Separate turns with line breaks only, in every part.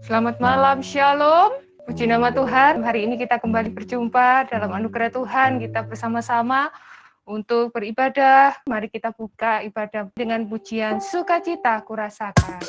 Selamat malam, Shalom. Puji nama Tuhan, hari ini kita kembali berjumpa dalam anugerah Tuhan, kita bersama-sama untuk beribadah. Mari kita buka ibadah dengan pujian sukacita kurasakan.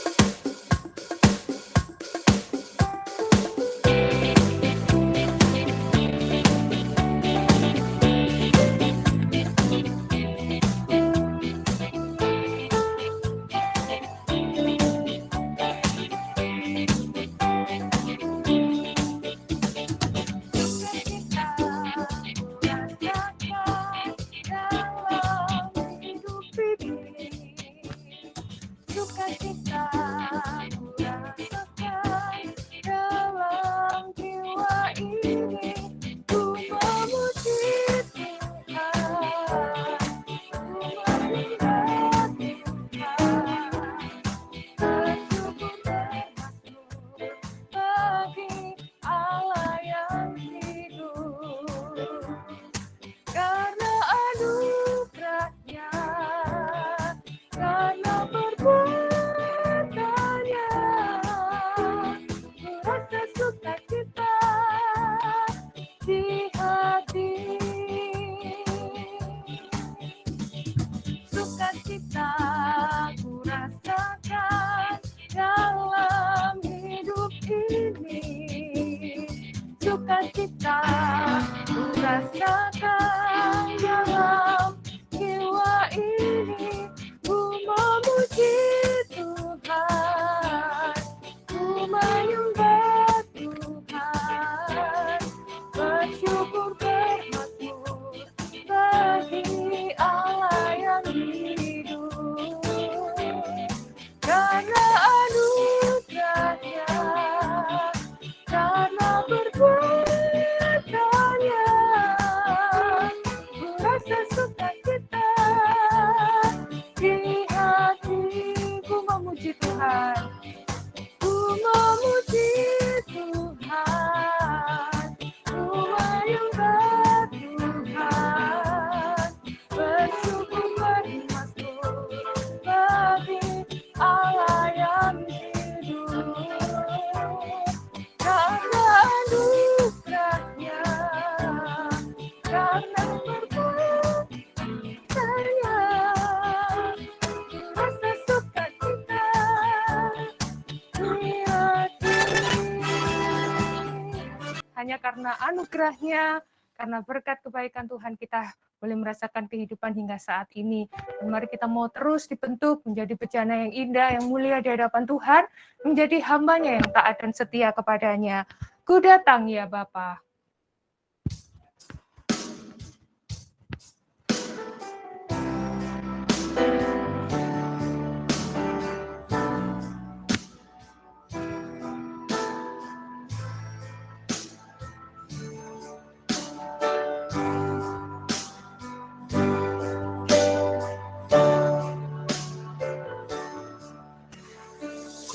Hanya karena anugerahnya, karena berkat kebaikan Tuhan kita boleh merasakan kehidupan hingga saat ini. Dan mari kita mau terus dibentuk menjadi bejana yang indah, yang mulia di hadapan Tuhan, menjadi hambanya yang taat dan setia kepadanya. Ku datang ya Bapa.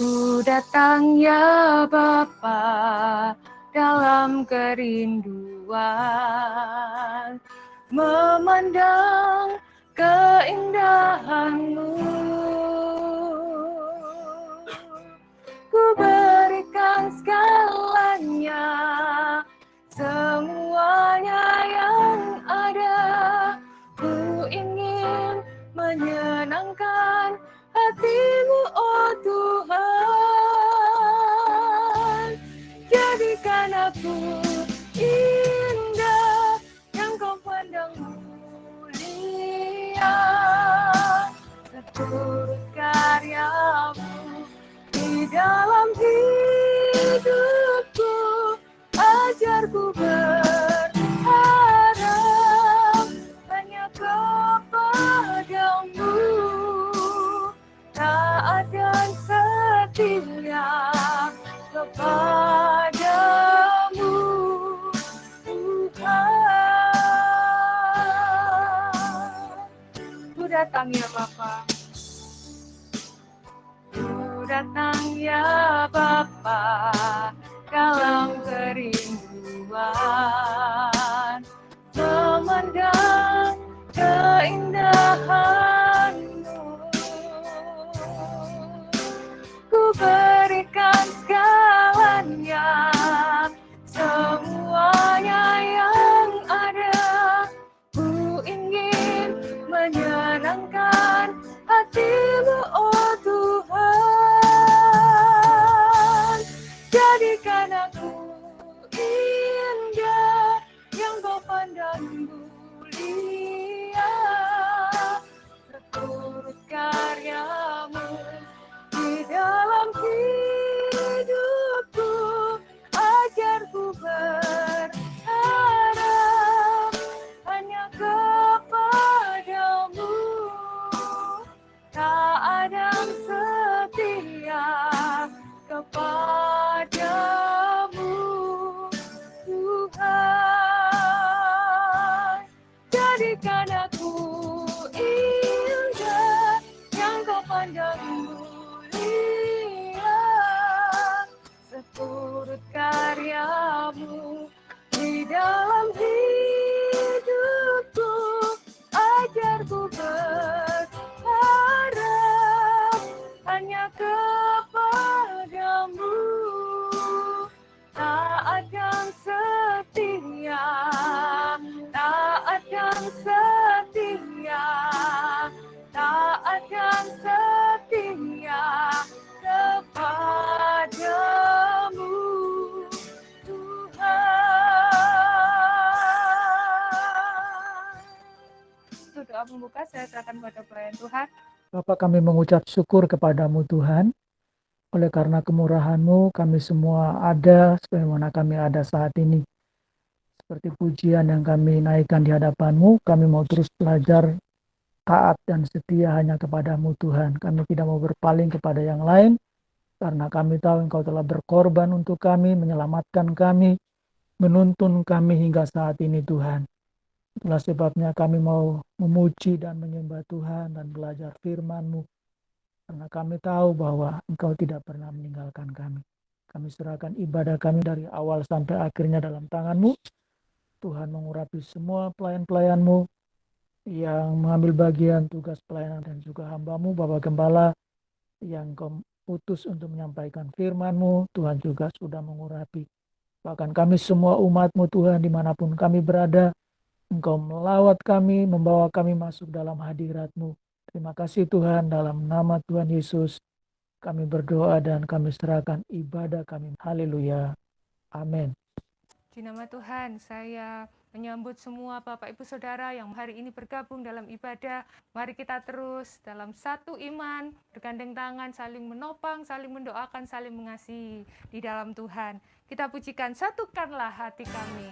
Ku datang ya Bapa dalam kerinduan, memandang keindahan-Mu. Ku berikan segalanya, semuanya yang ada. Ku ingin menyenangkan hati-Mu, oh Tuhan. Jadikan aku indah yang Kau pandang mulia, seturut karya-Mu di dalam hidupku. Ajarku berharap hanya kepada-Mu, taat dan setia kepada-Mu, Tuhan. Ku datang ya Bapa, ku datang ya Bapa dalam kerinduan, memandang keindahan-Mu. Ku berikan segala karya-Mu di dalam hidupku. Ajarku berharap hanya kepadamu, tak ada yang setia kepadamu, Tuhan. Jadikan aku indah yang Kau pandang mulia, seturut karya-Mu di dalam hidupku. Ajarku berharap hanya kepadamu, taat dan setia, taat dan setia, taat dan setia kepadamu, Tuhan. Untuk doa pembuka saya serahkan pada pelayan Tuhan.
Bapa, kami mengucap syukur kepadamu Tuhan. Oleh karena kemurahan-Mu kami semua ada sebagaimana kami ada saat ini. Seperti pujian yang kami naikkan di hadapan-Mu, kami mau terus belajar taat dan setia hanya kepadamu Tuhan. Kami tidak mau berpaling kepada yang lain, karena kami tahu Engkau telah berkorban untuk kami, menyelamatkan kami, menuntun kami hingga saat ini Tuhan. Itulah sebabnya kami mau memuji dan menyembah Tuhan dan belajar firman-Mu, karena kami tahu bahwa Engkau tidak pernah meninggalkan kami. Kami serahkan ibadah kami dari awal sampai akhirnya dalam tangan-Mu. Tuhan mengurapi semua pelayan-pelayan-Mu yang mengambil bagian tugas pelayanan dan juga hamba-Mu, Bapak Gembala yang Kau utus untuk menyampaikan firman-Mu. Tuhan juga sudah mengurapi. Bahkan kami semua umat-Mu Tuhan dimanapun kami berada, Engkau melawat kami, membawa kami masuk dalam hadirat-Mu. Terima kasih Tuhan, dalam nama Tuhan Yesus kami berdoa dan kami serahkan ibadah kami. Haleluya. Amin.
Di nama Tuhan, saya menyambut semua Bapak Ibu Saudara yang hari ini bergabung dalam ibadah. Mari kita terus dalam satu iman, bergandeng tangan, saling menopang, saling mendoakan, saling mengasihi di dalam Tuhan. Kita pujikan, satukanlah hati kami.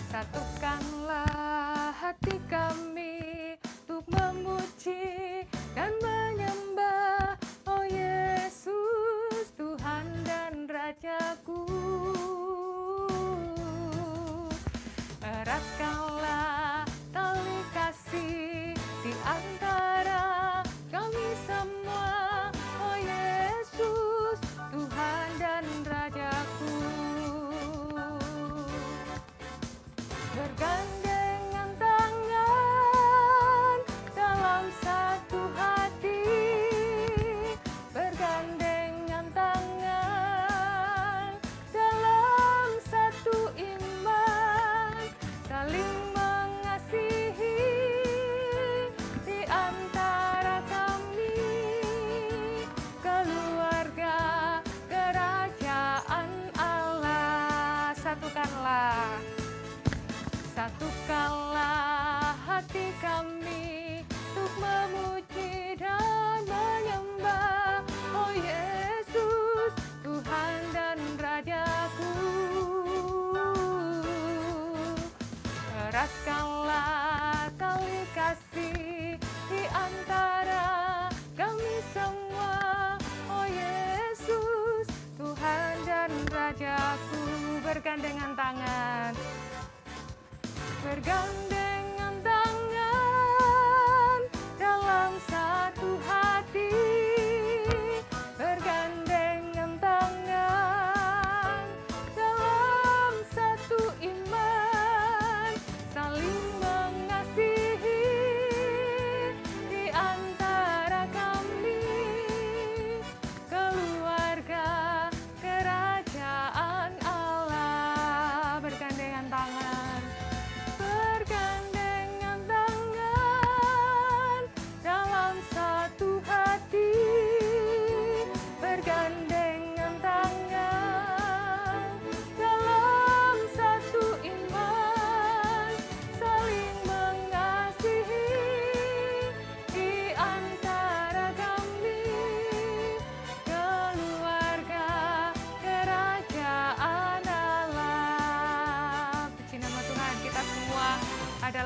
Satukanlah hati kami untuk memuji dan menyembah, oh Yesus, Tuhan dan Rajaku. Eratkanlah tali kasih di antara kami semua, oh Yesus, Tuhan dan Rajaku. Bergandengan tangan dalam satu hati, bergandengan tangan dalam satu iman, saling mengasihi di antara kami, keluarga kerajaan Allah. Satukanlah hati kami untuk memuji dan menyembah, oh Yesus, Tuhan dan Rajaku. Eratkanlah tali kasih di antara kami semua, oh Yesus, Tuhan dan Rajaku. Bergandengan tangan, bergandengan tangan dalam satu hati, bergandengan tangan dalam satu iman, saling mengasihi di antara kami, keluarga kerajaan Allah. Bergandengan tangan, bergandengan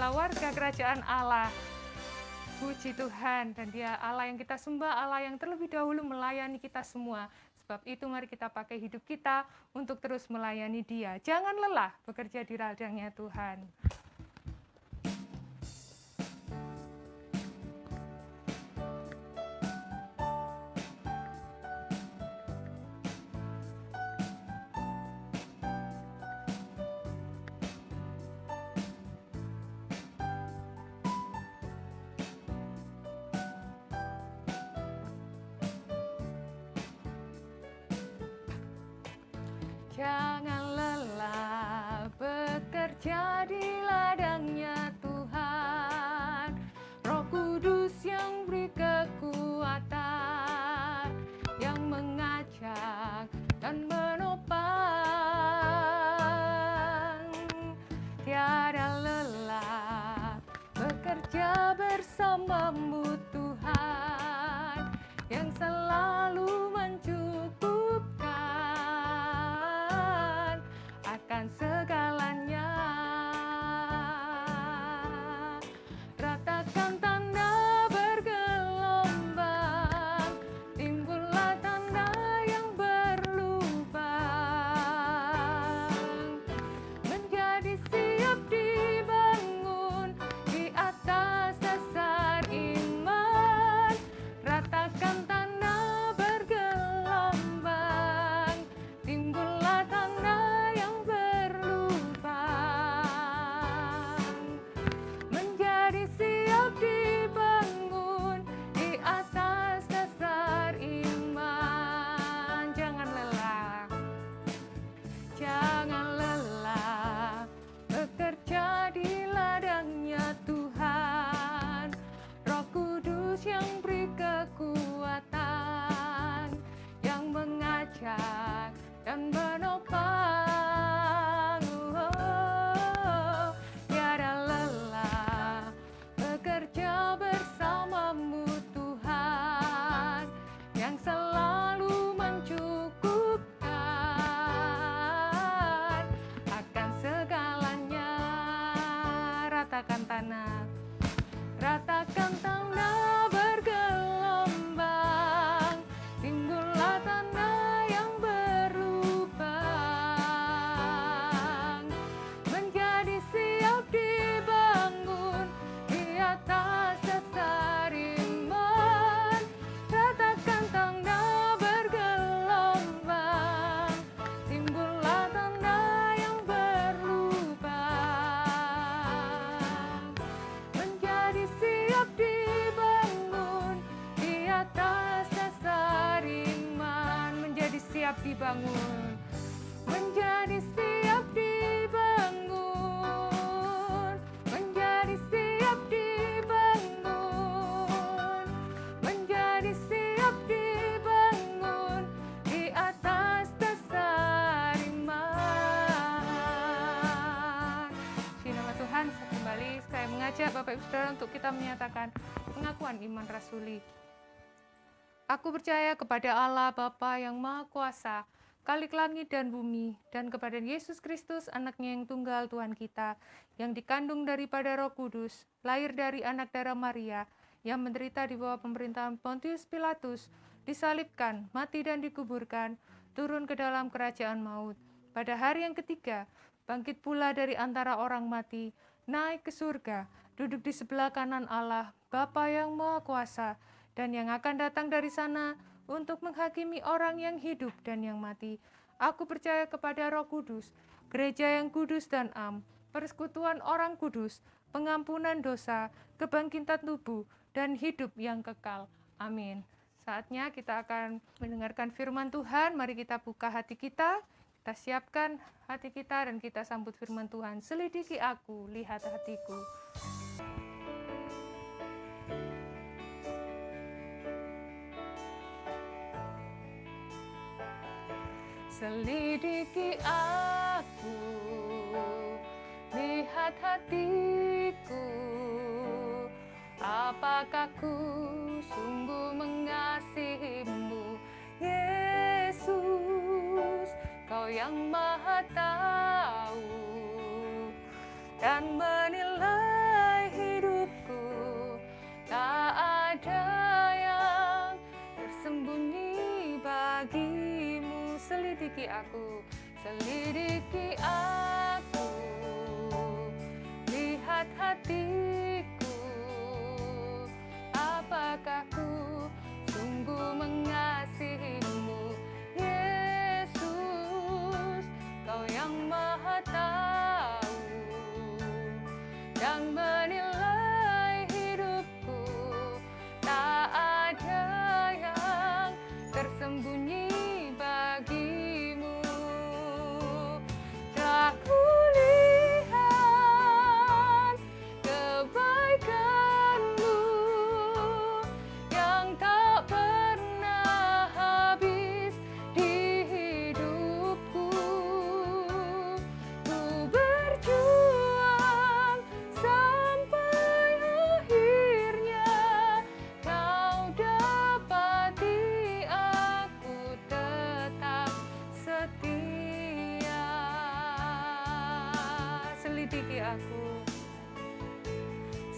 adalah warga kerajaan Allah. Puji Tuhan, dan Dia Allah yang kita sembah, Allah yang terlebih dahulu melayani kita semua. Sebab itu mari kita pakai hidup kita untuk terus melayani Dia. Jangan lelah bekerja di ladangnya Tuhan. Jangan lelah bekerja di ladangnya Tuhan. Roh Kudus yang beri kekuatan, yang mengajak dan menopang. Tiada lelah bekerja bersamamu Tuhan, yang selalu mencukupkan akan segalanya. Ratakan tanda bergelombang, timbullah tanda yang berlubang, menjadi siap dibangun di atas dasar iman. Ratakan tanda bergelombang, timbullah tanda yang berlubang, menjadi siap dibangun di atas dasar iman. Jangan lelah, jangan lelah bekerja di ladangnya Tuhan. Roh Kudus yang beri kekuatan, yang mengajak dan menopang. Tiada lelah bekerja bersamamu Tuhan, yang selalu mencukupkan akan segalanya. Ratakan tanah, ratakan tanah bergelombang, timbullah tanda yang berlubang, menjadi siap dibangun di atas dasar iman. Ratakan tanda bergelombang, timbullah tanda yang berlubang, menjadi siap dibangun di atas dasar iman. Menjadi siap dibangun, menjadi siap dibangun, menjadi siap dibangun, menjadi siap dibangun di atas dasar iman. Di nama Tuhan, kembali saya mengajak Bapak Ibu Saudara untuk kita menyatakan pengakuan iman rasuli. Aku percaya kepada Allah Bapa yang Maha Kuasa, Khalik langit dan bumi, dan kepada Yesus Kristus, anaknya yang tunggal Tuhan kita, yang dikandung daripada Roh Kudus, lahir dari anak darah Maria, yang menderita di bawah pemerintahan Pontius Pilatus, disalibkan, mati dan dikuburkan, turun ke dalam kerajaan maut. Pada hari yang ketiga, bangkit pula dari antara orang mati, naik ke surga, duduk di sebelah kanan Allah, Bapa yang Maha Kuasa, dan yang akan datang dari sana untuk menghakimi orang yang hidup dan yang mati. Aku percaya kepada Roh Kudus, gereja yang kudus dan am, persekutuan orang kudus, pengampunan dosa, kebangkitan tubuh, dan hidup yang kekal. Amin. Saatnya kita akan mendengarkan firman Tuhan. Mari kita buka hati kita siapkan hati kita, dan kita sambut firman Tuhan. Selidiki aku, lihat hatiku. Selidiki aku, lihat hatiku, apakah ku sungguh mengasihimu, Yesus, Kau yang Maha Tahu dan menilai bagimu. Selidiki aku, lihat hatiku, apakah ku sungguh mengasihimu. Yesus, Kau yang Maha Tahu dan menilai hidupku, tak ada yang tersembunyi bagimu. Telah kulihat kebaikan-Mu yang tak pernah habis di hidupku. Ku berjuang sampai akhirnya Kau dapati aku tetap setia.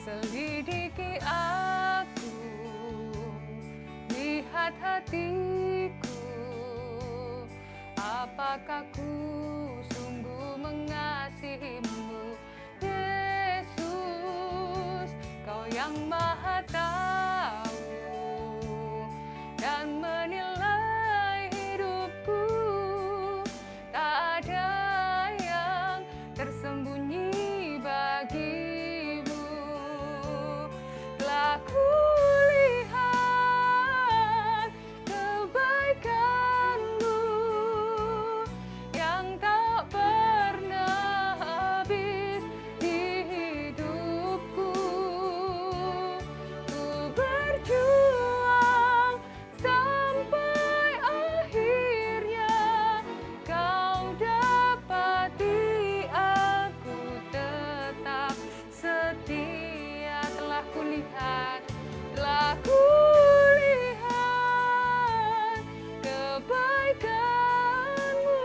Selidiki aku, lihat hatiku, apakah ku sungguh mengasihimu. Yesus, Kau yang Maha Tahu dan menilai hidupku, tak ada yang tersembunyi bagimu. Telah kulihat kebaikan-Mu yang tak pernah habis di hidupku. Ku berjuang sampai akhirnya Kau dapati aku tetap setia. Telah kulihat kebaikan-Mu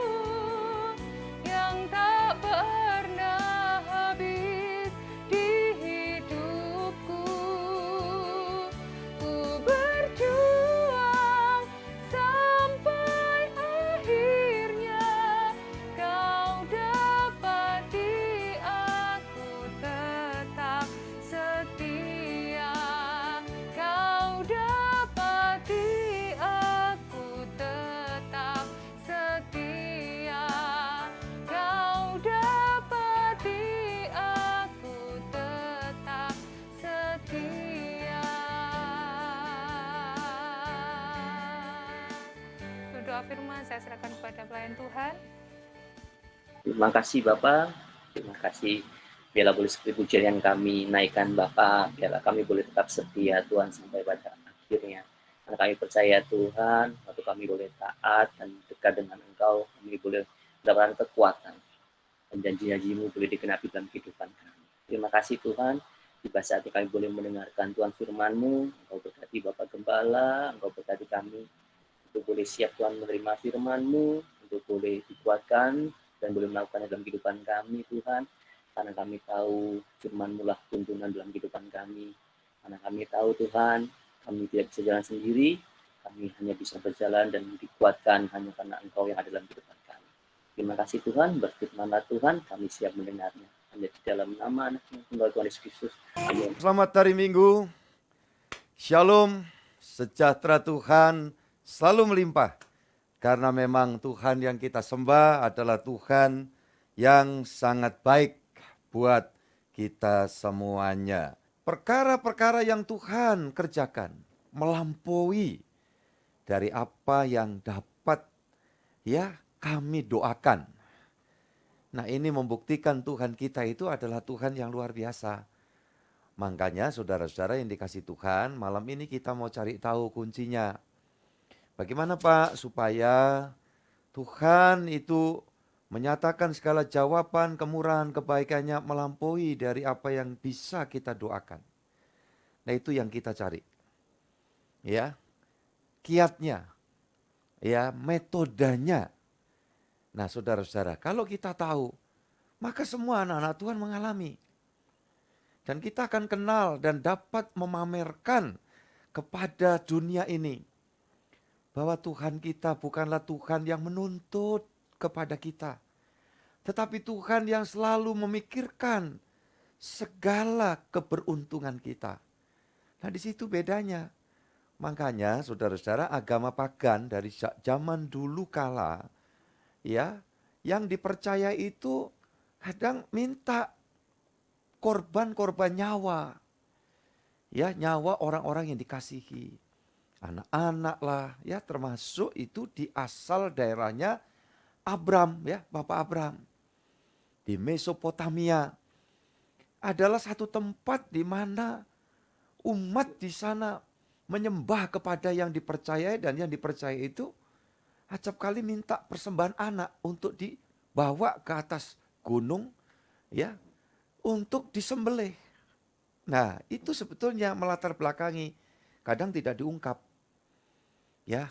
yang tak pernah habis di hidupku. Ku berjuang sampai akhirnya Kau dapati aku tetap setia. Kau dapati aku tetap setia. Kau dapati aku tetap setia. Untuk doa firman saya serahkan kepada pelayan Tuhan.
Terima kasih Bapak, terima kasih. Biarlah boleh seperti pujian yang kami naikkan Bapak, biarlah kami boleh tetap setia Tuhan sampai pada akhirnya. Karena kami percaya Tuhan, waktu kami boleh taat dan dekat dengan Engkau, kami boleh mendapatkan kekuatan. Dan janji-janji-Mu boleh digenapi dalam kehidupan kami. Terima kasih Tuhan, tiba saatnya kami boleh mendengarkan Tuhan firman-Mu. Engkau berkati Bapak Gembala, Engkau berkati kami, untuk boleh siap Tuhan menerima firman-Mu, untuk boleh dikuatkan, dan boleh melakukannya dalam kehidupan kami Tuhan. Karena kami tahu firman-Mu lah tuntunan dalam kehidupan kami. Karena kami tahu Tuhan, kami tidak bisa jalan sendiri, kami hanya bisa berjalan dan dikuatkan hanya karena Engkau yang ada dalam kehidupan kami. Terima kasih Tuhan, berfirmanlah Tuhan, kami siap mendengarnya. Hanya di dalam nama Anak-Nya Tunggal Tuhan Yesus Kristus. Amin.
Selamat hari Minggu. Shalom, sejahtera Tuhan selalu melimpah. Karena memang Tuhan yang kita sembah adalah Tuhan yang sangat baik buat kita semuanya. Perkara-perkara yang Tuhan kerjakan melampaui dari apa yang dapat kami doakan. Nah, ini membuktikan Tuhan kita itu adalah Tuhan yang luar biasa. Makanya saudara-saudara yang dikasih Tuhan, malam ini kita mau cari tahu kuncinya. Bagaimana Pak supaya Tuhan itu menyatakan segala jawaban, kemurahan, kebaikannya melampaui dari apa yang bisa kita doakan. Nah, itu yang kita cari. Ya. Kiatnya. Ya, metodenya. Nah, saudara-saudara, kalau kita tahu, maka semua anak-anak Tuhan mengalami. Dan kita akan kenal dan dapat memamerkan kepada dunia ini bahwa Tuhan kita bukanlah Tuhan yang menuntut kepada kita, tetapi Tuhan yang selalu memikirkan segala keberuntungan kita. Nah, di situ bedanya. Makanya saudara-saudara, agama pagan dari zaman dulu kala, ya, yang dipercaya itu kadang minta korban-korban nyawa. Ya, nyawa orang-orang yang dikasihi. Anak-anak lah, ya, termasuk itu di asal daerahnya Abram, ya, Bapak Abram. Di Mesopotamia adalah satu tempat di mana umat di sana menyembah kepada yang dipercayai, dan yang dipercaya itu acap kali minta persembahan anak untuk dibawa ke atas gunung, ya, untuk disembelih. Nah, itu sebetulnya melatar belakangi, kadang tidak diungkap. Ya,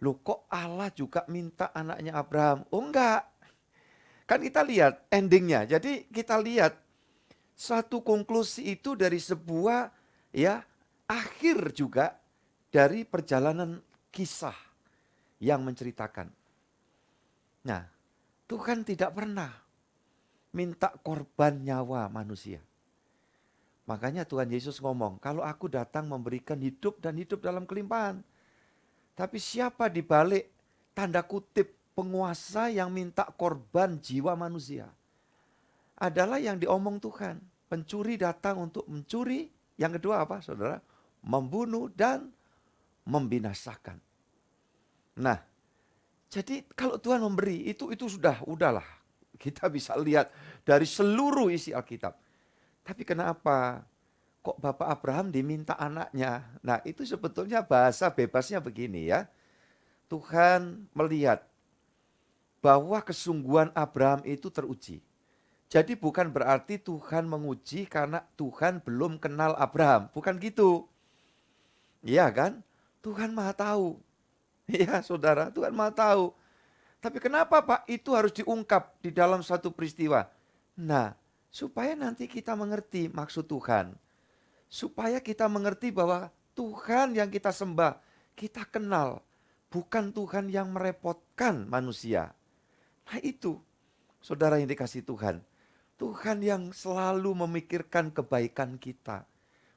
loh kok Allah juga minta anaknya Abraham? Oh enggak, kan kita lihat endingnya. Jadi kita lihat satu konklusi itu dari sebuah, ya, akhir juga dari perjalanan kisah yang menceritakan. Nah, Tuhan tidak pernah minta korban nyawa manusia. Makanya Tuhan Yesus ngomong, kalau aku datang memberikan hidup dan hidup dalam kelimpahan. Tapi siapa di balik tanda kutip penguasa yang minta korban jiwa manusia? Adalah yang diomong Tuhan. Pencuri datang untuk mencuri. Yang kedua apa, saudara? Membunuh dan membinasakan. Nah, jadi kalau Tuhan memberi itu udahlah. Kita bisa lihat dari seluruh isi Alkitab. Tapi kenapa kok Bapak Abraham diminta anaknya? Nah, itu sebetulnya bahasa bebasnya begini, ya. Tuhan melihat bahwa kesungguhan Abraham itu teruji. Jadi bukan berarti Tuhan menguji karena Tuhan belum kenal Abraham. Bukan gitu. Iya kan? Tuhan Maha tahu. Iya, saudara, Tuhan Maha tahu. Tapi kenapa Pak itu harus diungkap di dalam satu peristiwa? Nah, supaya nanti kita mengerti maksud Tuhan. Supaya kita mengerti bahwa Tuhan yang kita sembah, kita kenal. Bukan Tuhan yang merepotkan manusia. Nah itu, saudara yang dikasihi Tuhan. Tuhan yang selalu memikirkan kebaikan kita.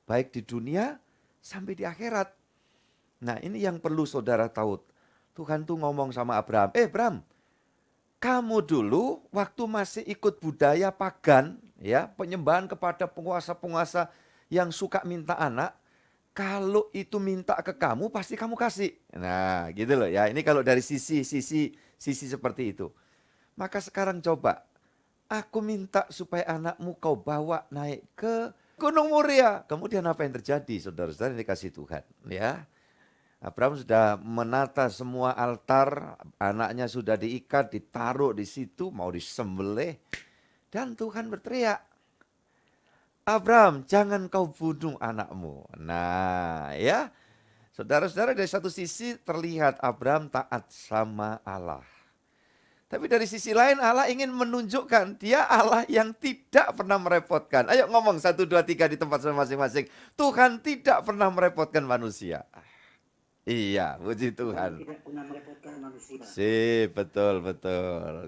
Baik di dunia sampai di akhirat. Nah, ini yang perlu saudara tahu. Tuhan tuh ngomong sama Abraham, Abraham, kamu dulu waktu masih ikut budaya pagan, ya, penyembahan kepada penguasa-penguasa yang suka minta anak, kalau itu minta ke kamu pasti kamu kasih. Nah, gitu loh ya. Ini kalau dari sisi seperti itu. Maka sekarang coba, aku minta supaya anakmu kau bawa naik ke Gunung Moria. Kemudian apa yang terjadi, saudara-saudara yang dikasih Tuhan, ya? Abraham sudah menata semua altar, anaknya sudah diikat, ditaruh di situ, mau disembelih. Dan Tuhan berteriak, Abraham, jangan kau bunuh anakmu. Nah, ya, saudara-saudara, dari satu sisi terlihat Abraham taat sama Allah. Tapi dari sisi lain Allah ingin menunjukkan dia Allah yang tidak pernah merepotkan. Ayo ngomong 1, 2, 3 di tempat masing-masing. Tuhan tidak pernah merepotkan manusia. Iya, puji Tuhan.
Tidak pernah merepotkan manusia.
Betul.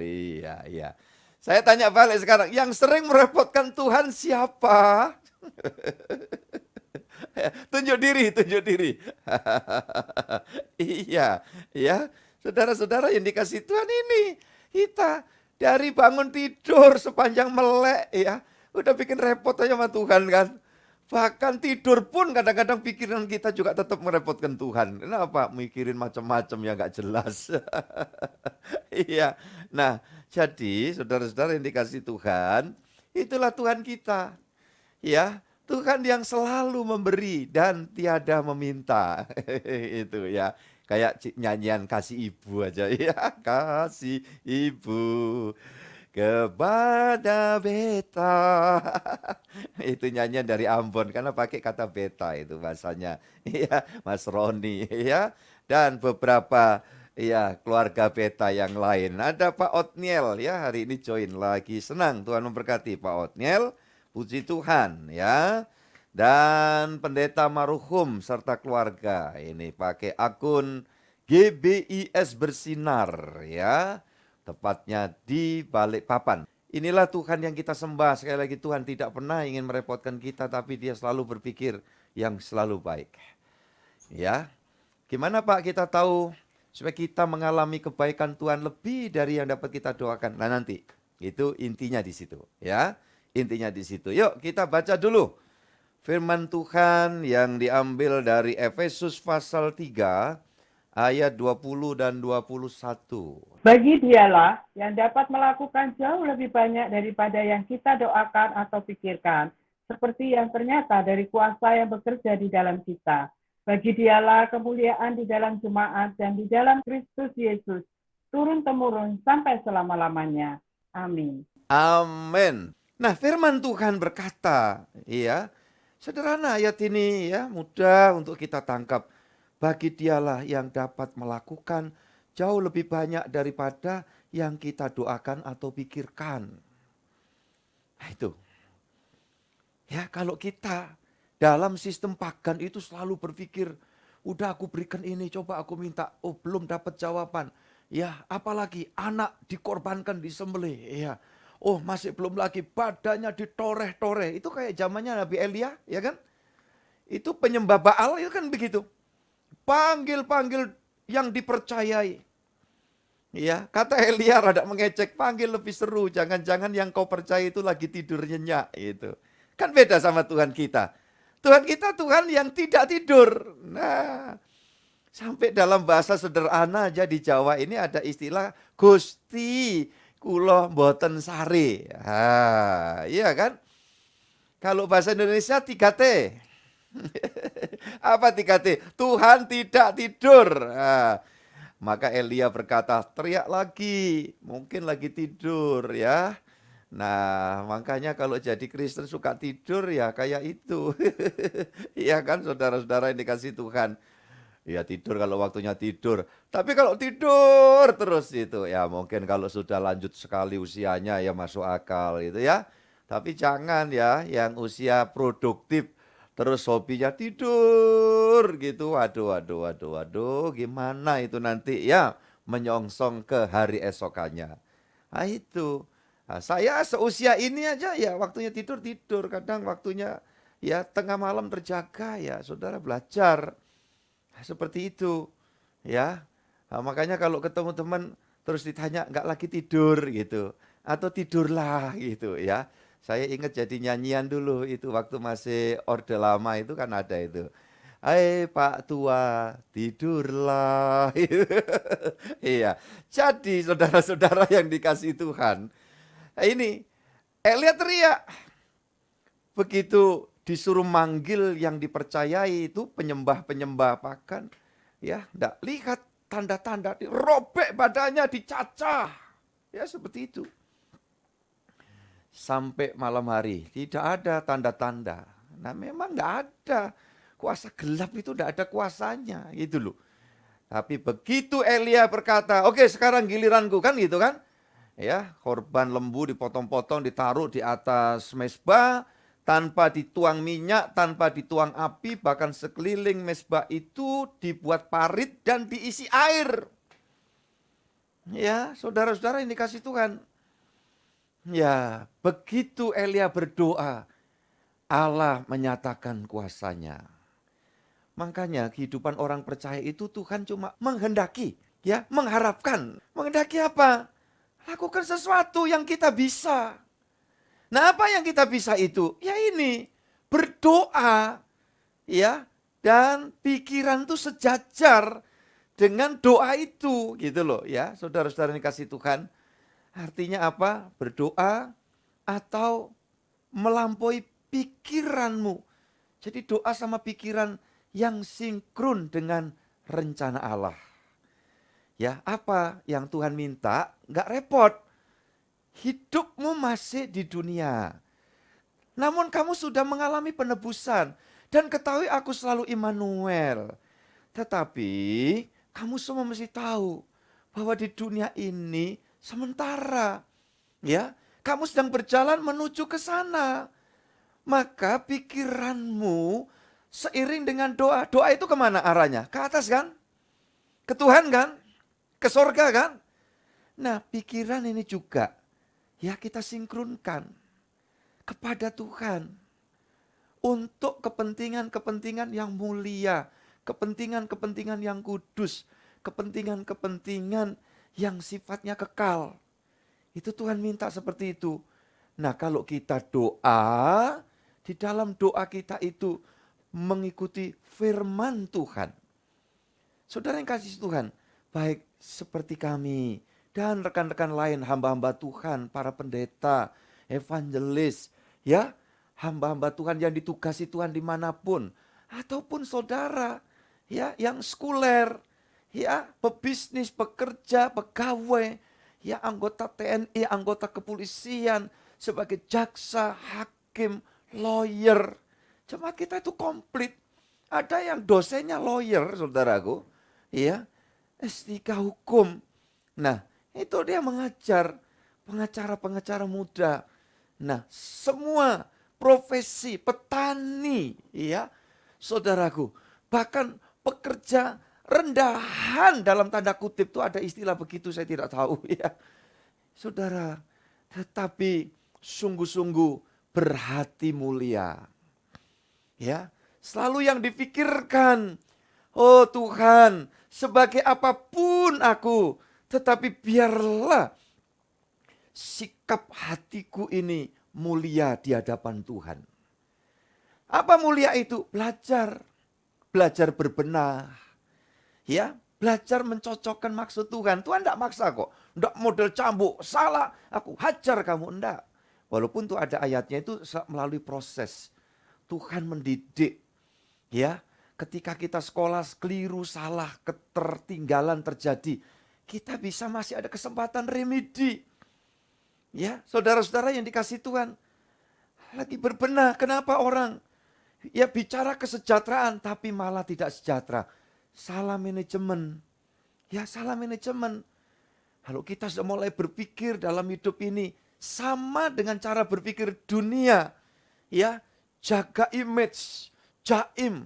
Iya. Saya tanya balik sekarang, yang sering merepotkan Tuhan siapa? Tunjuk diri. Iya, ya. Saudara-saudara yang dikasih Tuhan ini, kita dari bangun tidur sepanjang melek, ya, udah bikin repot aja sama Tuhan kan. Bahkan tidur pun kadang-kadang pikiran kita juga tetap merepotkan Tuhan. Kenapa? Mikirin macam-macam yang gak jelas. Iya. Nah, jadi saudara-saudara yang dikasih Tuhan, itulah Tuhan kita. Ya, Tuhan yang selalu memberi dan tiada meminta. Itu ya. Kayak nyanyian kasih ibu aja ya. Kasih ibu kepada beta. Itu nyanyian dari Ambon karena pakai kata beta itu bahasanya. Iya, Mas Roni ya. Dan beberapa ya keluarga beta yang lain. Ada Pak Otniel ya, hari ini join lagi. Senang Tuhan memberkati Pak Otniel. Puji Tuhan ya. Dan Pendeta Maruhum serta keluarga ini pakai akun GBIS Bersinar ya. Tepatnya di Balikpapan. Inilah Tuhan yang kita sembah. Sekali lagi Tuhan tidak pernah ingin merepotkan kita, tapi Dia selalu berpikir yang selalu baik. Ya. Gimana Pak kita tahu supaya kita mengalami kebaikan Tuhan lebih dari yang dapat kita doakan? Nah nanti itu intinya di situ ya. Intinya di situ. Yuk kita baca dulu firman Tuhan yang diambil dari Efesus pasal 3 ayat 20 dan 21.
Bagi Dialah yang dapat melakukan jauh lebih banyak daripada yang kita doakan atau pikirkan, seperti yang ternyata dari kuasa yang bekerja di dalam kita. Bagi Dialah kemuliaan di dalam jemaat dan di dalam Kristus Yesus, turun-temurun sampai selama-lamanya. Amin.
Amin. Nah, firman Tuhan berkata, ya, sederhana ayat ini ya, mudah untuk kita tangkap. Bagi Dialah yang dapat melakukan jauh lebih banyak daripada yang kita doakan atau pikirkan. Nah, itu. Ya, kalau kita dalam sistem pagan itu selalu berpikir, udah aku berikan ini, coba aku minta, oh belum dapat jawaban. Ya, apalagi anak dikorbankan, disembelih, ya. Oh, masih belum lagi badannya ditoreh-toreh. Itu kayak zamannya Nabi Elia, ya kan? Itu penyembah Baal itu kan begitu. Panggil-panggil yang dipercayai. Ya, kata Elia rada mengecek, panggil lebih seru, jangan-jangan yang kau percaya itu lagi tidur nyenyak gitu. Kan beda sama Tuhan kita. Tuhan kita Tuhan yang tidak tidur. Nah, sampai dalam bahasa sederhana aja di Jawa ini ada istilah Gusti kula mboten sare. Iya kan? Kalau bahasa Indonesia 3T. Apa 3T? Tuhan tidak tidur. Maka Elia berkata, teriak lagi, mungkin lagi tidur ya. Nah, makanya kalau jadi Kristen suka tidur ya kayak itu. Iya kan saudara-saudara yang dikasih Tuhan. Ya tidur kalau waktunya tidur. Tapi kalau tidur terus itu ya mungkin kalau sudah lanjut sekali usianya ya masuk akal gitu ya. Tapi jangan ya yang usia produktif terus hobinya tidur gitu. Waduh, gimana itu nanti ya menyongsong ke hari esokannya. Nah itu. Nah, saya seusia ini aja ya waktunya tidur, kadang waktunya ya tengah malam terjaga ya saudara belajar. Nah, seperti itu ya. Nah, makanya kalau ketemu teman terus ditanya nggak lagi tidur gitu. Atau tidurlah gitu ya. Saya ingat jadi nyanyian dulu itu waktu masih Orde Lama itu kan ada itu. Hai Pak Tua, tidurlah. Iya. Jadi saudara-saudara yang dikasih Tuhan, ini Elia teriak. Begitu disuruh manggil yang dipercayai itu penyembah-penyembah pagan, ya, enggak lihat tanda-tanda, robek badannya, dicacah. Ya seperti itu. Sampai malam hari tidak ada tanda-tanda. Nah memang enggak ada. Kuasa gelap itu enggak ada kuasanya gitu loh. Tapi begitu Elia berkata, oke sekarang giliranku kan gitu kan. Ya, korban lembu dipotong-potong ditaruh di atas mezbah tanpa dituang minyak, tanpa dituang api, bahkan sekeliling mezbah itu dibuat parit dan diisi air. Ya, saudara-saudara yang dikasih Tuhan. Ya, begitu Elia berdoa, Allah menyatakan kuasanya. Makanya kehidupan orang percaya itu Tuhan cuma menghendaki, ya, mengharapkan. Menghendaki apa? Lakukan sesuatu yang kita bisa. Nah, apa yang kita bisa itu? Ya ini, berdoa, ya, dan pikiran itu sejajar dengan doa itu, gitu loh, ya, saudara-saudara yang dikasih Tuhan. Artinya apa? Berdoa atau melampaui pikiranmu. Jadi doa sama pikiran yang sinkron dengan rencana Allah. Ya, apa yang Tuhan minta? Enggak repot. Hidupmu masih di dunia. Namun kamu sudah mengalami penebusan. Dan ketahui aku selalu Immanuel. Tetapi kamu semua mesti tahu bahwa di dunia ini sementara. Ya, kamu sedang berjalan menuju ke sana. Maka pikiranmu seiring dengan doa. Doa itu kemana arahnya? Ke atas kan? Ke Tuhan kan? Ke sorga kan? Nah, pikiran ini juga ya kita sinkronkan kepada Tuhan untuk kepentingan-kepentingan yang mulia, kepentingan-kepentingan yang kudus, kepentingan-kepentingan yang sifatnya kekal. Itu Tuhan minta seperti itu. Nah, kalau kita doa, di dalam doa kita itu mengikuti firman Tuhan. Saudara yang kasih Tuhan, baik seperti kami dan rekan-rekan lain, hamba-hamba Tuhan, para pendeta, evangelis, ya, hamba-hamba Tuhan yang ditugasi Tuhan dimanapun, ataupun saudara, ya, yang sekuler, ya, pebisnis, pekerja, pegawai, ya, anggota TNI, anggota kepolisian, sebagai jaksa, hakim, lawyer. Jemaat kita itu komplit. Ada yang dosennya lawyer, saudaraku, ya, S3 hukum. Nah, itu dia mengajar pengacara-pengacara muda. Nah, semua profesi, petani, ya, saudaraku, bahkan pekerja rendahan dalam tanda kutip itu ada istilah begitu, saya tidak tahu, ya. Saudara, tetapi sungguh-sungguh berhati mulia. Ya, selalu yang difikirkan, oh Tuhan, sebagai apapun aku, tetapi biarlah sikap hatiku ini mulia di hadapan Tuhan. Apa mulia itu? Belajar berbenah. Ya, belajar mencocokkan maksud Tuhan. Tuhan tidak maksa kok. Tidak model cambuk, salah, aku hajar kamu. Tidak. Walaupun tuh ada ayatnya itu melalui proses. Tuhan mendidik. Ya, ketika kita sekolah keliru, salah, ketertinggalan terjadi, kita bisa masih ada kesempatan remedi. Ya, saudara-saudara yang dikasih Tuhan, lagi berbenah, kenapa orang ya bicara kesejahteraan tapi malah tidak sejahtera? Salah manajemen. Ya, salah manajemen. Kalau kita sudah mulai berpikir dalam hidup ini sama dengan cara berpikir dunia, ya, jaga image, jaim.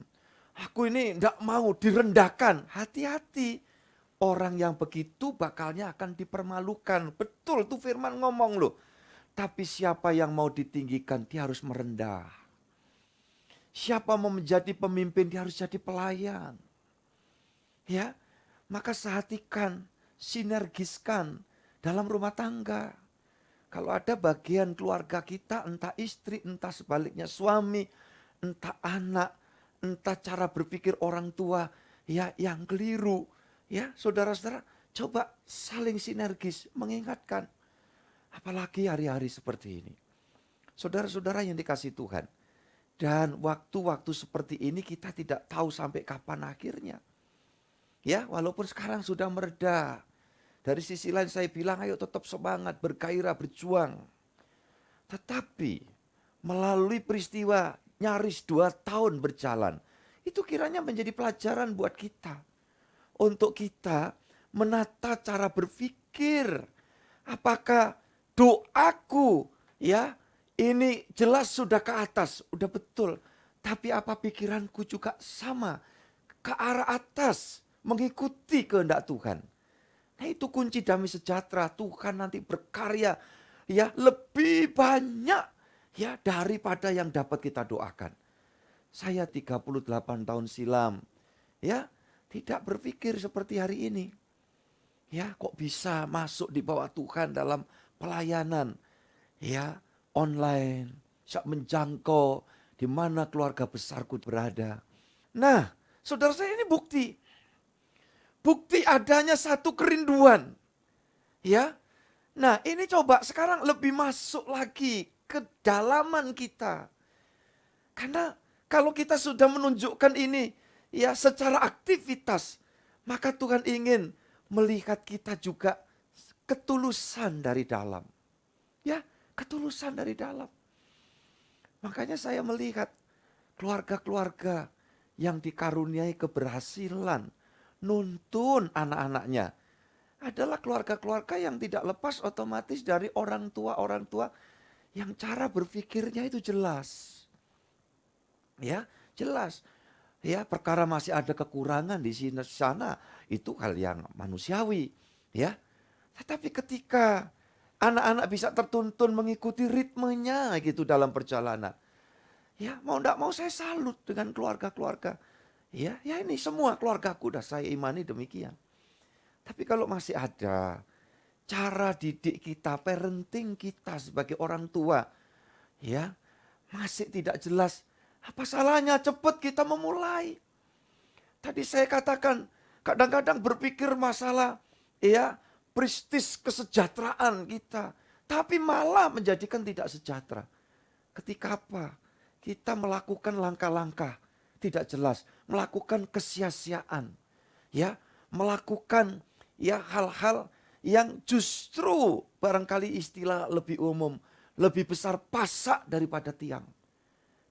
Aku ini tidak mau direndahkan. Hati-hati. Orang yang begitu bakalnya akan dipermalukan. Betul tuh firman ngomong loh. Tapi siapa yang mau ditinggikan, dia harus merendah. Siapa mau menjadi pemimpin, dia harus jadi pelayan. Ya, maka sehatikan, sinergiskan dalam rumah tangga. Kalau ada bagian keluarga kita, entah istri, entah sebaliknya suami, entah anak, entah cara berpikir orang tua, ya yang keliru. Ya, saudara-saudara, coba saling sinergis, mengingatkan. Apalagi hari-hari seperti ini. Saudara-saudara yang dikasih Tuhan. Dan waktu-waktu seperti ini kita tidak tahu sampai kapan akhirnya. Ya, walaupun sekarang sudah mereda. Dari sisi lain saya bilang, ayo tetap semangat, bergairah, berjuang. Tetapi melalui peristiwa nyaris 2 tahun berjalan, itu kiranya menjadi pelajaran buat kita. Untuk kita menata cara berpikir. Apakah doaku ya ini jelas sudah ke atas, udah betul. Tapi apa pikiranku juga sama ke arah atas, mengikuti kehendak Tuhan. Nah, itu kunci damai sejahtera. Tuhan nanti berkarya ya lebih banyak ya daripada yang dapat kita doakan. Saya 38 tahun silam ya tidak berpikir seperti hari ini. Ya, kok bisa masuk di bawah Tuhan dalam pelayanan ya online, bisa menjangkau di mana keluarga besarku berada. Nah, saudara saya ini bukti. Bukti adanya satu kerinduan. Ya. Nah, ini coba sekarang lebih masuk lagi ke dalaman kita. Karena kalau kita sudah menunjukkan ini ya secara aktivitas, maka Tuhan ingin melihat kita juga ketulusan dari dalam. Ya, ketulusan dari dalam. Makanya saya melihat keluarga-keluarga yang dikaruniai keberhasilan nuntun anak-anaknya adalah keluarga-keluarga yang tidak lepas otomatis dari orang tua yang cara berpikirnya itu jelas. Ya, jelas. Ya, perkara masih ada kekurangan di sini sana, itu hal yang manusiawi, ya. Tetapi ketika anak-anak bisa tertuntun mengikuti ritmenya gitu dalam perjalanan, ya mau enggak mau saya salut dengan keluarga-keluarga. Ya, ya ini semua keluargaku dah saya imani demikian. Tapi kalau masih ada cara didik kita, parenting kita sebagai orang tua, ya masih tidak jelas, apa salahnya cepat kita memulai. Tadi saya katakan kadang-kadang berpikir masalah ya prestis kesejahteraan kita, tapi malah menjadikan tidak sejahtera. Ketika apa? Kita melakukan langkah-langkah tidak jelas, melakukan kesia-siaan, ya, melakukan ya hal-hal yang justru barangkali istilah lebih umum, lebih besar pasak daripada tiang.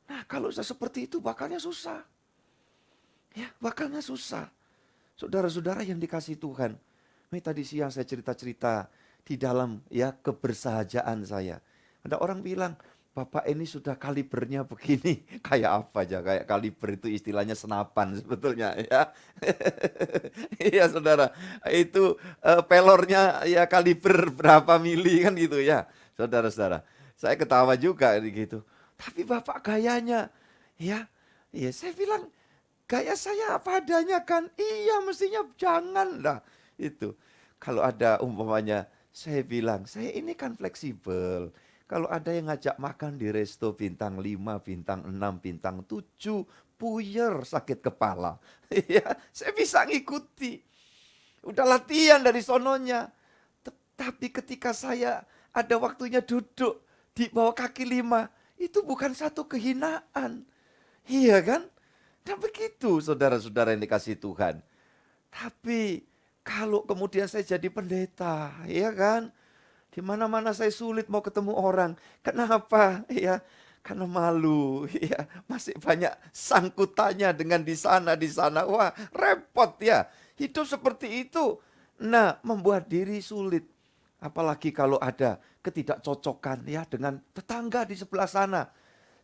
Nah, kalau sudah seperti itu bakalnya susah. Ya, bakalnya susah. Saudara-saudara yang dikasihi Tuhan, ini tadi siang saya cerita-cerita di dalam ya kebersahajaan saya. Ada orang bilang, Bapak ini sudah kalibernya begini. Kayak apa aja, kayak kaliber itu istilahnya senapan sebetulnya ya. Iya saudara, itu pelornya ya kaliber berapa mili kan gitu ya. Saudara-saudara, saya ketawa juga gitu. Tapi Bapak gayanya, ya saya bilang, gaya saya apa adanya kan, iya mestinya jangan lah. Itu, kalau ada umpamanya, saya bilang, saya ini kan fleksibel. Kalau ada yang ngajak makan di resto bintang 5, bintang 6, bintang 7, puyer sakit kepala. Ya, saya bisa ngikuti. Udah latihan dari sononya. Tapi ketika saya ada waktunya duduk di bawah kaki 5, itu bukan satu kehinaan. Iya kan? Dan begitu saudara-saudara yang dikasihi Tuhan. Tapi kalau kemudian saya jadi pendeta, ya kan? Di mana-mana saya sulit mau ketemu orang. Kenapa? Ya, karena malu. Ya, masih banyak sangkutannya dengan di sana. Wah, repot ya. Hidup seperti itu. Nah, membuat diri sulit. Apalagi kalau ada ketidakcocokan ya dengan tetangga di sebelah sana.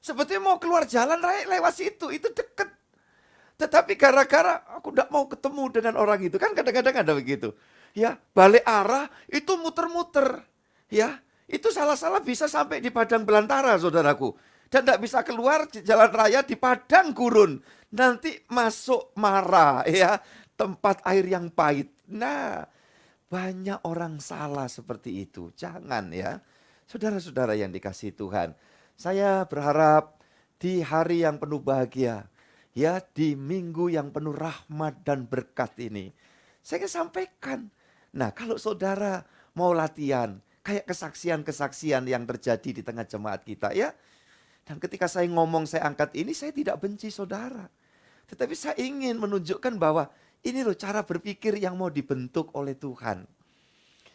Sebetulnya mau keluar jalan lewat situ, itu deket. Tetapi gara-gara aku tidak mau ketemu dengan orang itu, kan kadang-kadang ada begitu. Ya, balik arah itu muter-muter. Ya, itu salah-salah bisa sampai di padang belantara, saudaraku. Dan tidak bisa keluar jalan raya di padang gurun. Nanti masuk Mara, ya, tempat air yang pahit. Nah, banyak orang salah seperti itu. Jangan ya. Saudara-saudara yang dikasihi Tuhan. Saya berharap di hari yang penuh bahagia, ya di minggu yang penuh rahmat dan berkat ini, saya ingin sampaikan. Nah, kalau saudara mau latihan, kayak kesaksian-kesaksian yang terjadi di tengah jemaat kita ya. Dan ketika saya ngomong, saya angkat ini, saya tidak benci saudara. Tetapi saya ingin menunjukkan bahwa ini loh cara berpikir yang mau dibentuk oleh Tuhan.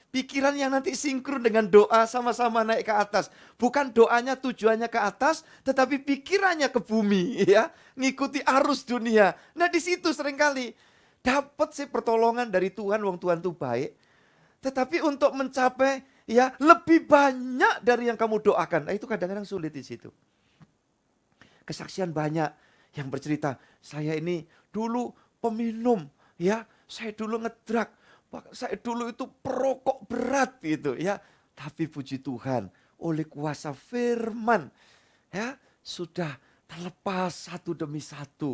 Pikiran yang nanti sinkron dengan doa sama-sama naik ke atas. Bukan doanya tujuannya ke atas, tetapi pikirannya ke bumi, ya, ngikuti arus dunia. Nah di situ seringkali dapat sih pertolongan dari Tuhan, wong Tuhan itu baik. Tetapi untuk mencapai ya lebih banyak dari yang kamu doakan, nah, itu kadang-kadang sulit di situ. Kesaksian banyak yang bercerita, saya ini dulu peminum, ya, saya dulu ngedrak. Saya dulu itu perokok berat gitu ya. Tapi puji Tuhan oleh kuasa firman ya sudah terlepas satu demi satu.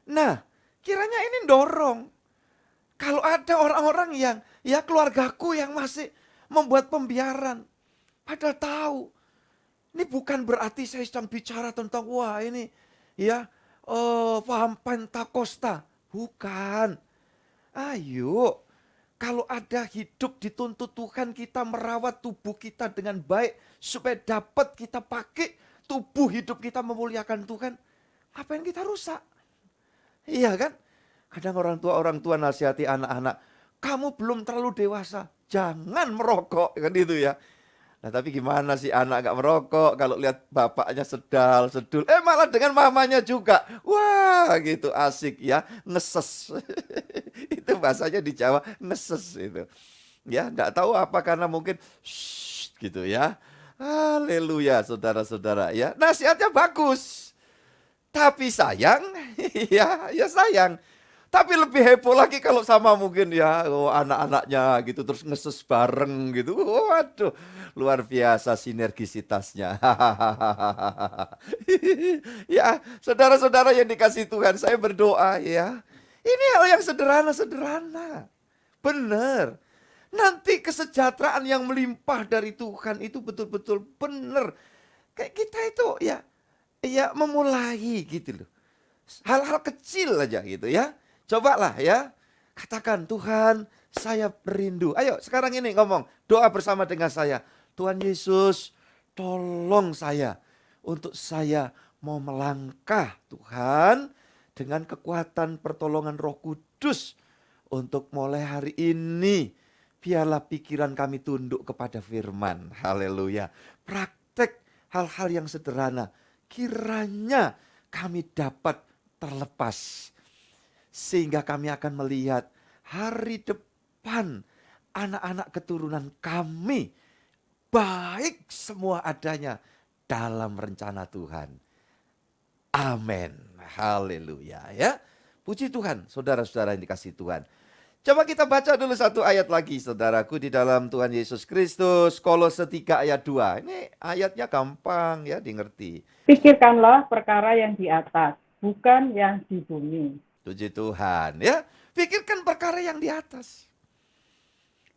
Nah kiranya ini dorong. Kalau ada orang-orang yang ya keluargaku yang masih membuat pembiaran. Padahal tahu. Ini bukan berarti saya sedang bicara tentang wah ini ya paham Pentakosta. Bukan. Ayo. Kalau ada hidup dituntut Tuhan kita merawat tubuh kita dengan baik supaya dapat kita pakai tubuh hidup kita memuliakan Tuhan. Apa yang kita rusak? Iya kan? Kadang orang tua nasihati anak-anak, kamu belum terlalu dewasa, jangan merokok kan itu ya. Nah tapi gimana sih anak gak merokok kalau lihat bapaknya sedul. Malah dengan mamanya juga. Wah gitu asik ya, ngeses. Itu bahasanya di Jawa, ngeses itu. Ya gak tahu apa karena mungkin gitu ya. Haleluya saudara-saudara ya. Nasihatnya bagus. Tapi sayang, ya sayang. Tapi lebih heboh lagi kalau sama mungkin ya anak-anaknya gitu terus ngeses bareng gitu. Waduh, luar biasa sinergisitasnya. Ya, saudara-saudara yang dikasih Tuhan, saya berdoa ya. Ini hal yang sederhana-sederhana. Benar. Nanti kesejahteraan yang melimpah dari Tuhan itu betul-betul benar. Kayak kita itu ya memulai gitu loh. Hal-hal kecil aja gitu ya. Cobalah ya. Katakan, Tuhan, saya rindu. Ayo sekarang ini ngomong, doa bersama dengan saya. Tuhan Yesus, tolong saya untuk saya mau melangkah Tuhan dengan kekuatan pertolongan Roh Kudus untuk mulai hari ini. Biarlah pikiran kami tunduk kepada firman. Haleluya. Praktek hal-hal yang sederhana. Kiranya kami dapat terlepas. Sehingga kami akan melihat hari depan anak-anak keturunan kami baik semua adanya dalam rencana Tuhan. Amin. Haleluya ya. Puji Tuhan, saudara-saudara yang dikasihi Tuhan. Coba kita baca dulu satu ayat lagi saudaraku di dalam Tuhan Yesus Kristus. Kolose 3 ayat 2. Ini ayatnya gampang ya dimengerti.
Pikirkanlah perkara yang di atas, bukan yang di bumi.
Puji Tuhan ya. Pikirkan perkara yang di atas.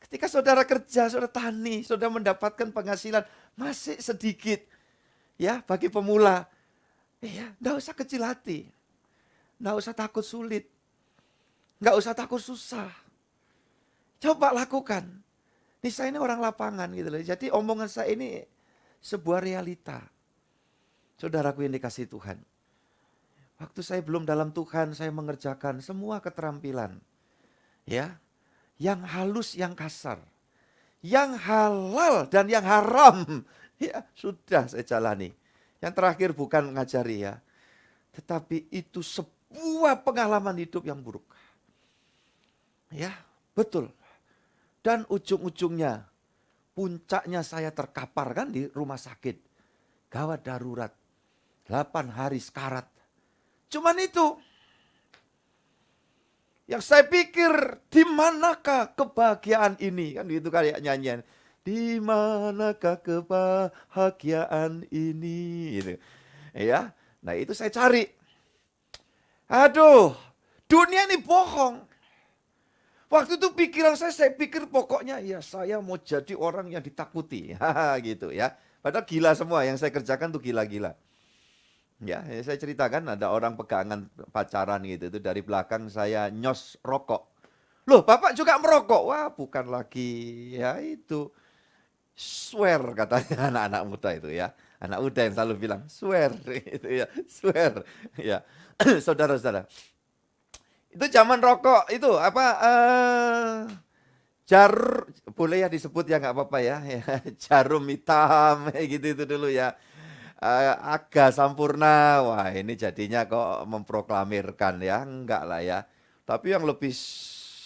Ketika saudara kerja, saudara tani, saudara mendapatkan penghasilan masih sedikit. Ya, bagi pemula. Ya, enggak usah kecil hati. Enggak usah takut sulit. Enggak usah takut susah. Coba lakukan. Nih saya ini orang lapangan gitu loh. Jadi omongan saya ini sebuah realita. Saudaraku yang dikasihi Tuhan. Waktu saya belum dalam Tuhan, saya mengerjakan semua keterampilan. Ya. Yang halus, yang kasar. Yang halal dan yang haram. Ya, sudah saya jalani. Yang terakhir bukan ngajari ya. Tetapi itu sebuah pengalaman hidup yang buruk. Ya, betul. Dan ujung-ujungnya, puncaknya saya terkapar kan di rumah sakit. Gawat darurat. 8 hari sekarat. Cuman itu. Yang saya pikir, di manakah kebahagiaan ini? Kan gitu kayak nyanyian. Di manakah kebahagiaan ini? Gitu. Ya, nah itu saya cari. Aduh, dunia ini bohong. Waktu itu pikiran saya pikir pokoknya ya saya mau jadi orang yang ditakuti. Gitu ya. Padahal gila semua yang saya kerjakan tuh gila-gila. Ya, saya ceritakan ada orang pegangan pacaran gitu itu dari belakang saya nyos rokok. Loh, Bapak juga merokok? Wah, bukan lagi. Ya itu. Swear katanya anak-anak muda itu ya. Anak muda yang selalu bilang swear gitu ya. Swear. Ya. Saudara-saudara. Itu zaman rokok itu apa boleh ya disebut ya nggak apa-apa ya. Jarum hitam gitu itu dulu ya. Aga Sampurna, wah ini jadinya kok memproklamirkan ya, enggak lah ya. Tapi yang lebih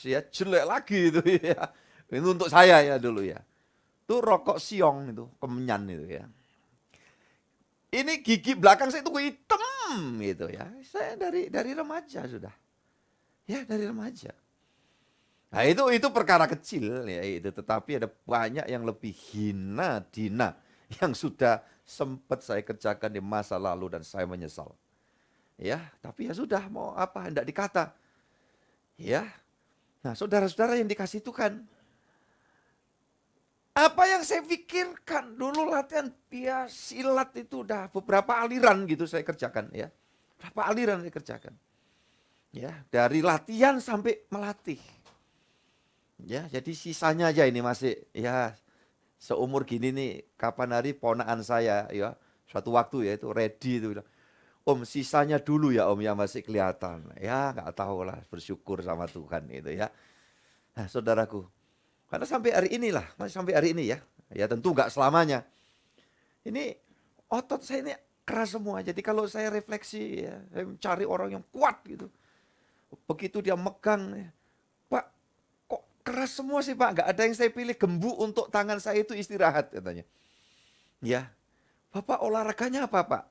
ya jelek lagi itu ya. Itu untuk saya ya dulu ya. Itu rokok siong itu, kemenyan itu ya. Ini gigi belakang saya itu hitam gitu ya. Saya dari remaja sudah. Ya dari remaja. Nah itu perkara kecil ya itu, tetapi ada banyak yang lebih hina dina yang sudah sempat saya kerjakan di masa lalu dan saya menyesal. Ya, tapi ya sudah mau apa hendak dikata. Ya. Nah, saudara-saudara yang dikasih Tuhan. Apa yang saya pikirkan dulu latihan bias silat itu udah beberapa aliran gitu saya kerjakan ya. Berapa aliran saya kerjakan. Ya, dari latihan sampai melatih. Ya, jadi sisanya aja ini masih ya seumur gini nih, kapan hari ponakan saya ya, suatu waktu ya itu ready itu bilang, Om sisanya dulu ya Om yang masih kelihatan. Ya nggak tahu lah, bersyukur sama Tuhan itu ya. Nah saudaraku, karena sampai hari inilah, masih sampai hari ini ya, ya tentu nggak selamanya. Ini otot saya ini keras semua, jadi kalau saya refleksi ya, saya mencari orang yang kuat gitu. Begitu dia megang, Pak kok keras semua sih Pak, nggak ada yang saya pilih gembu untuk tangan saya itu istirahat katanya. Ya, Bapak olahraganya apa Pak?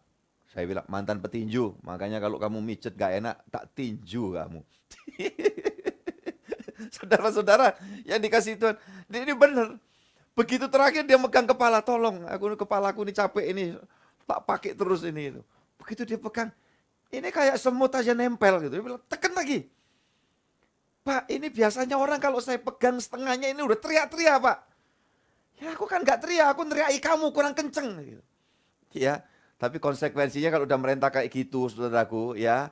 Saya bilang mantan petinju, makanya kalau kamu mijet gak enak, tak tinju kamu. Saudara-saudara yang dikasih Tuhan, ini benar. Begitu terakhir dia megang kepala, tolong, kepalaku ini capek ini, tak pakai terus ini itu. Begitu dia pegang, ini kayak semut aja nempel gitu. Dia bilang, tekan lagi. Pak, ini biasanya orang kalau saya pegang setengahnya ini udah teriak-teriak, Pak. Ya aku kan gak teriak, aku neriaki kamu kurang kenceng gitu. Ya, tapi konsekuensinya kalau udah merintah kayak gitu, saudaraku, ya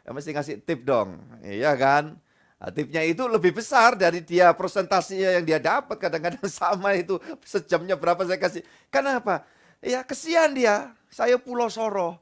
mesti ngasih tip dong, iya kan? Nah, tipnya itu lebih besar dari dia presentasinya yang dia dapat, kadang-kadang sama itu sejamnya berapa saya kasih. Kenapa? Ya kesian dia, saya Pulau Soro.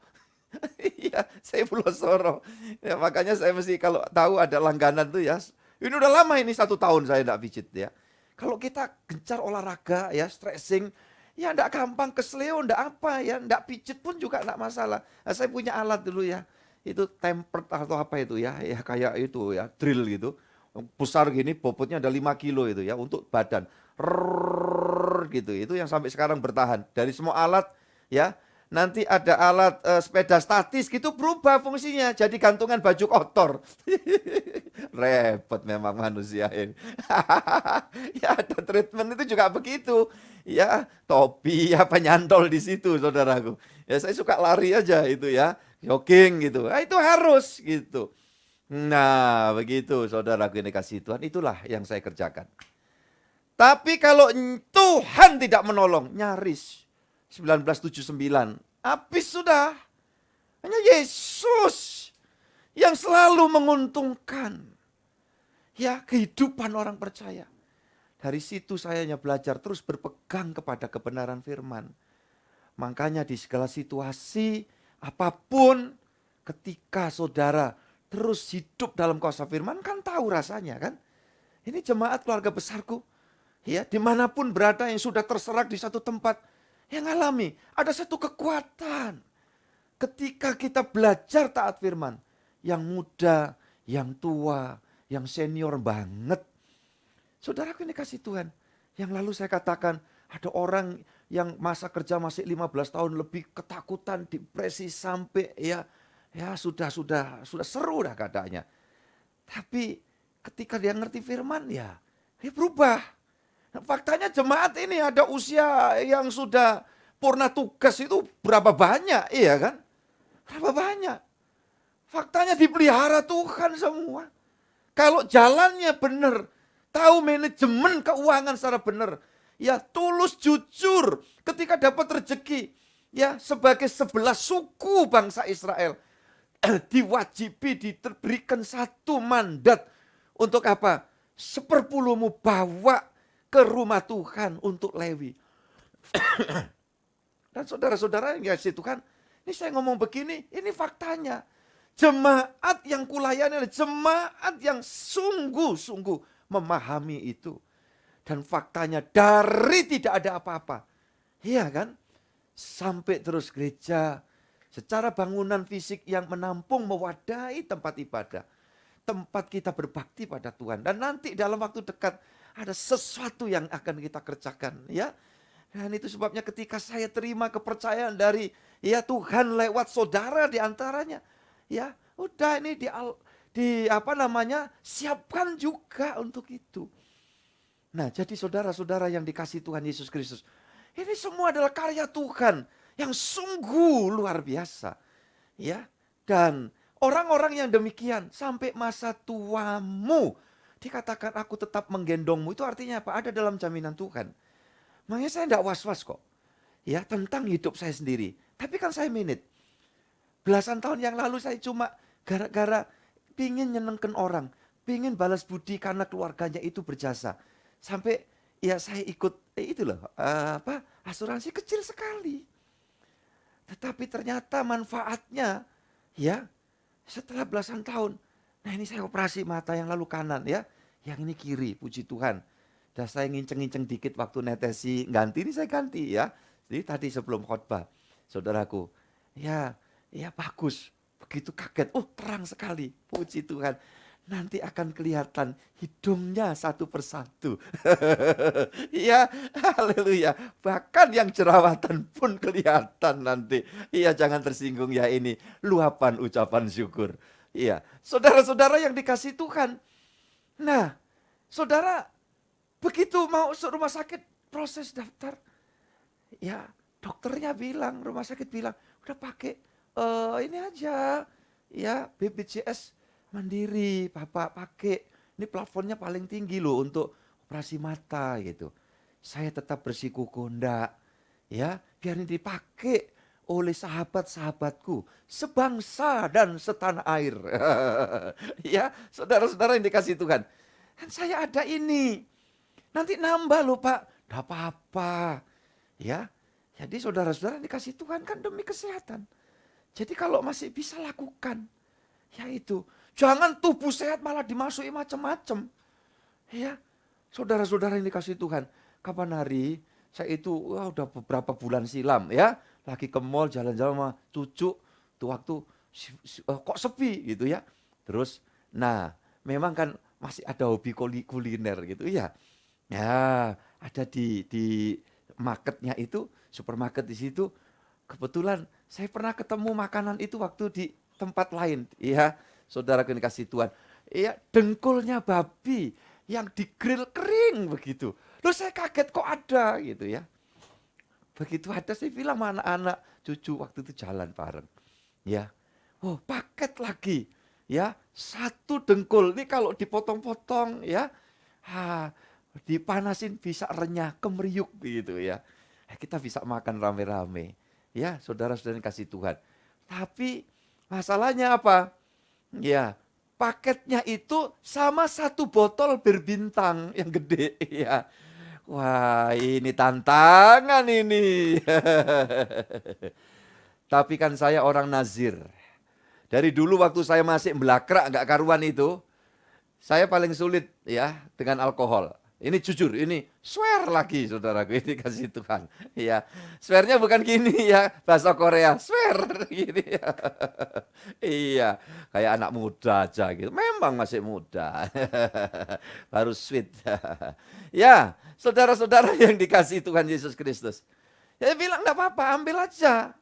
Iya, saya Pulau Soro. Ya, makanya saya mesti kalau tahu ada langganan tuh ya, ini udah lama ini 1 tahun saya enggak pijit ya. Kalau kita gencar olahraga ya, stretching, ya enggak gampang kesleo, enggak apa ya, enggak pijit pun juga enggak masalah. Nah, saya punya alat dulu ya, itu tempered atau apa itu ya, ya kayak itu ya, drill gitu. Besar gini, bobotnya ada 5 kilo itu ya, untuk badan. Rrrr, gitu, itu yang sampai sekarang bertahan. Dari semua alat ya, nanti ada alat sepeda statis gitu berubah fungsinya, jadi gantungan baju kotor. Repot memang manusia ini. Ya ada treatment itu juga begitu. Ya topi apa nyantol di situ saudaraku. Ya saya suka lari aja itu ya, jogging gitu. Nah, itu harus gitu. Nah begitu saudaraku yang dikasih Tuhan, itulah yang saya kerjakan. Tapi kalau Tuhan tidak menolong, nyaris 1979, habis sudah. Hanya Yesus yang selalu menguntungkan ya kehidupan orang percaya. Dari situ saya hanya belajar terus berpegang kepada kebenaran firman. Makanya di segala situasi apapun, ketika saudara terus hidup dalam kuasa firman, kan tahu rasanya kan. Ini jemaat keluarga besarku, ya dimanapun berada yang sudah terserak di satu tempat, yang alami ada satu kekuatan ketika kita belajar taat firman. Yang muda, yang tua, yang senior banget. Saudaraku ini kasih Tuhan. Yang lalu saya katakan ada orang yang masa kerja masih 15 tahun lebih, ketakutan, depresi sampai ya sudah seru dah keadaannya. Tapi ketika dia ngerti firman ya dia berubah. Nah, faktanya jemaat ini ada usia yang sudah purna tugas itu berapa banyak, iya kan? Berapa banyak? Faktanya dipelihara Tuhan semua. Kalau jalannya benar, tahu manajemen keuangan secara benar, ya tulus jujur ketika dapat rezeki, ya sebagai 11 suku bangsa Israel, diwajibi diberikan satu mandat untuk apa? 1/10 bawa ke rumah Tuhan untuk Lewi. Dan saudara-saudara yang kasih Tuhan, ini saya ngomong begini, ini faktanya. Jemaat yang kulayani adalah jemaat yang sungguh-sungguh memahami itu. Dan faktanya dari tidak ada apa-apa. Iya kan? Sampai terus gereja secara bangunan fisik yang menampung, mewadahi tempat ibadah. Tempat kita berbakti pada Tuhan. Dan nanti dalam waktu dekat ada sesuatu yang akan kita kerjakan. Ya. Dan itu sebabnya ketika saya terima kepercayaan dari ya Tuhan lewat saudara di antaranya. Ya, udah ini siapkan juga untuk itu. Nah, jadi saudara-saudara yang dikasih Tuhan Yesus Kristus, ini semua adalah karya Tuhan yang sungguh luar biasa. Ya, dan orang-orang yang demikian sampai masa tuamu dikatakan aku tetap menggendongmu, itu artinya apa? Ada dalam jaminan Tuhan. Makanya saya tidak was-was kok. Ya, tentang hidup saya sendiri. Tapi kan saya minit. Belasan tahun yang lalu saya cuma gara-gara pingin nyenengkan orang. Pingin balas budi karena keluarganya itu berjasa. Sampai ya saya ikut asuransi kecil sekali. Tetapi ternyata manfaatnya ya setelah belasan tahun. Nah ini saya operasi mata yang lalu kanan ya. Yang ini kiri, puji Tuhan. Dan saya nginceng-nginceng dikit waktu netesi ganti, ini saya ganti ya. Jadi tadi sebelum khotbah, saudaraku, ya bagus. Begitu kaget, terang sekali, puji Tuhan. nanti akan kelihatan hidungnya satu persatu. Iya, haleluya. Bahkan yang jerawatan pun kelihatan nanti. Iya, jangan tersinggung ya, ini luapan ucapan syukur. Iya, saudara-saudara yang dikasih Tuhan. Nah, saudara begitu mau masuk rumah sakit, proses daftar. Ya, dokternya bilang, rumah sakit bilang, udah pakai ini aja. Ya, BPJS Mandiri, Bapak pakai. Ini plafonnya paling tinggi loh untuk operasi mata gitu. Saya tetap bersikukuh, enggak. Ya, biar ini dipakai oleh sahabat-sahabatku sebangsa dan setanah air. Ya, saudara-saudara yang dikasih Tuhan. Kan saya ada ini. Nanti nambah loh Pak. Enggak apa-apa. Ya. Jadi saudara-saudara yang dikasih Tuhan kan demi kesehatan. Jadi kalau masih bisa lakukan. Ya itu. Jangan tubuh sehat malah dimasuki macam-macam. Ya. Saudara-saudara yang dikasih Tuhan. Kapan hari saya itu udah beberapa bulan silam ya. Lagi ke mall jalan-jalan sama cucu. Tuh waktu kok sepi gitu ya. Terus nah memang kan masih ada hobi kuliner gitu ya. Ya ada di marketnya itu, supermarket di situ. Kebetulan saya pernah ketemu makanan itu waktu di tempat lain. Iya, saudara yang dikasih Tuhan. Iya, dengkulnya babi yang digrill kering begitu. Loh saya kaget kok ada gitu ya. Begitu ada saya bilang sama anak-anak cucu waktu itu jalan bareng. Ya, oh paket lagi. Ya, satu dengkul. Ini kalau dipotong-potong ya, dipanasin bisa renyah, kemeriuk gitu ya. Kita bisa makan rame-rame. Ya, saudara-saudara yang kasih Tuhan. Tapi masalahnya apa? Ya, paketnya itu sama satu botol berbintang yang gede ya. Wah, ini tantangan ini. Tapi kan saya orang nazir. Dari dulu waktu saya masih belakrak nggak karuan itu, saya paling sulit ya dengan alkohol. Ini jujur, ini swear lagi saudaraku, ini kasih Tuhan. Ya, swearnya bukan gini ya, bahasa Korea, swear gini ya. Iya, kayak anak muda aja gitu. Memang masih muda. Baru sweet. Ya, saudara-saudara yang dikasih Tuhan Yesus Kristus. Ya bilang enggak apa-apa, ambil aja.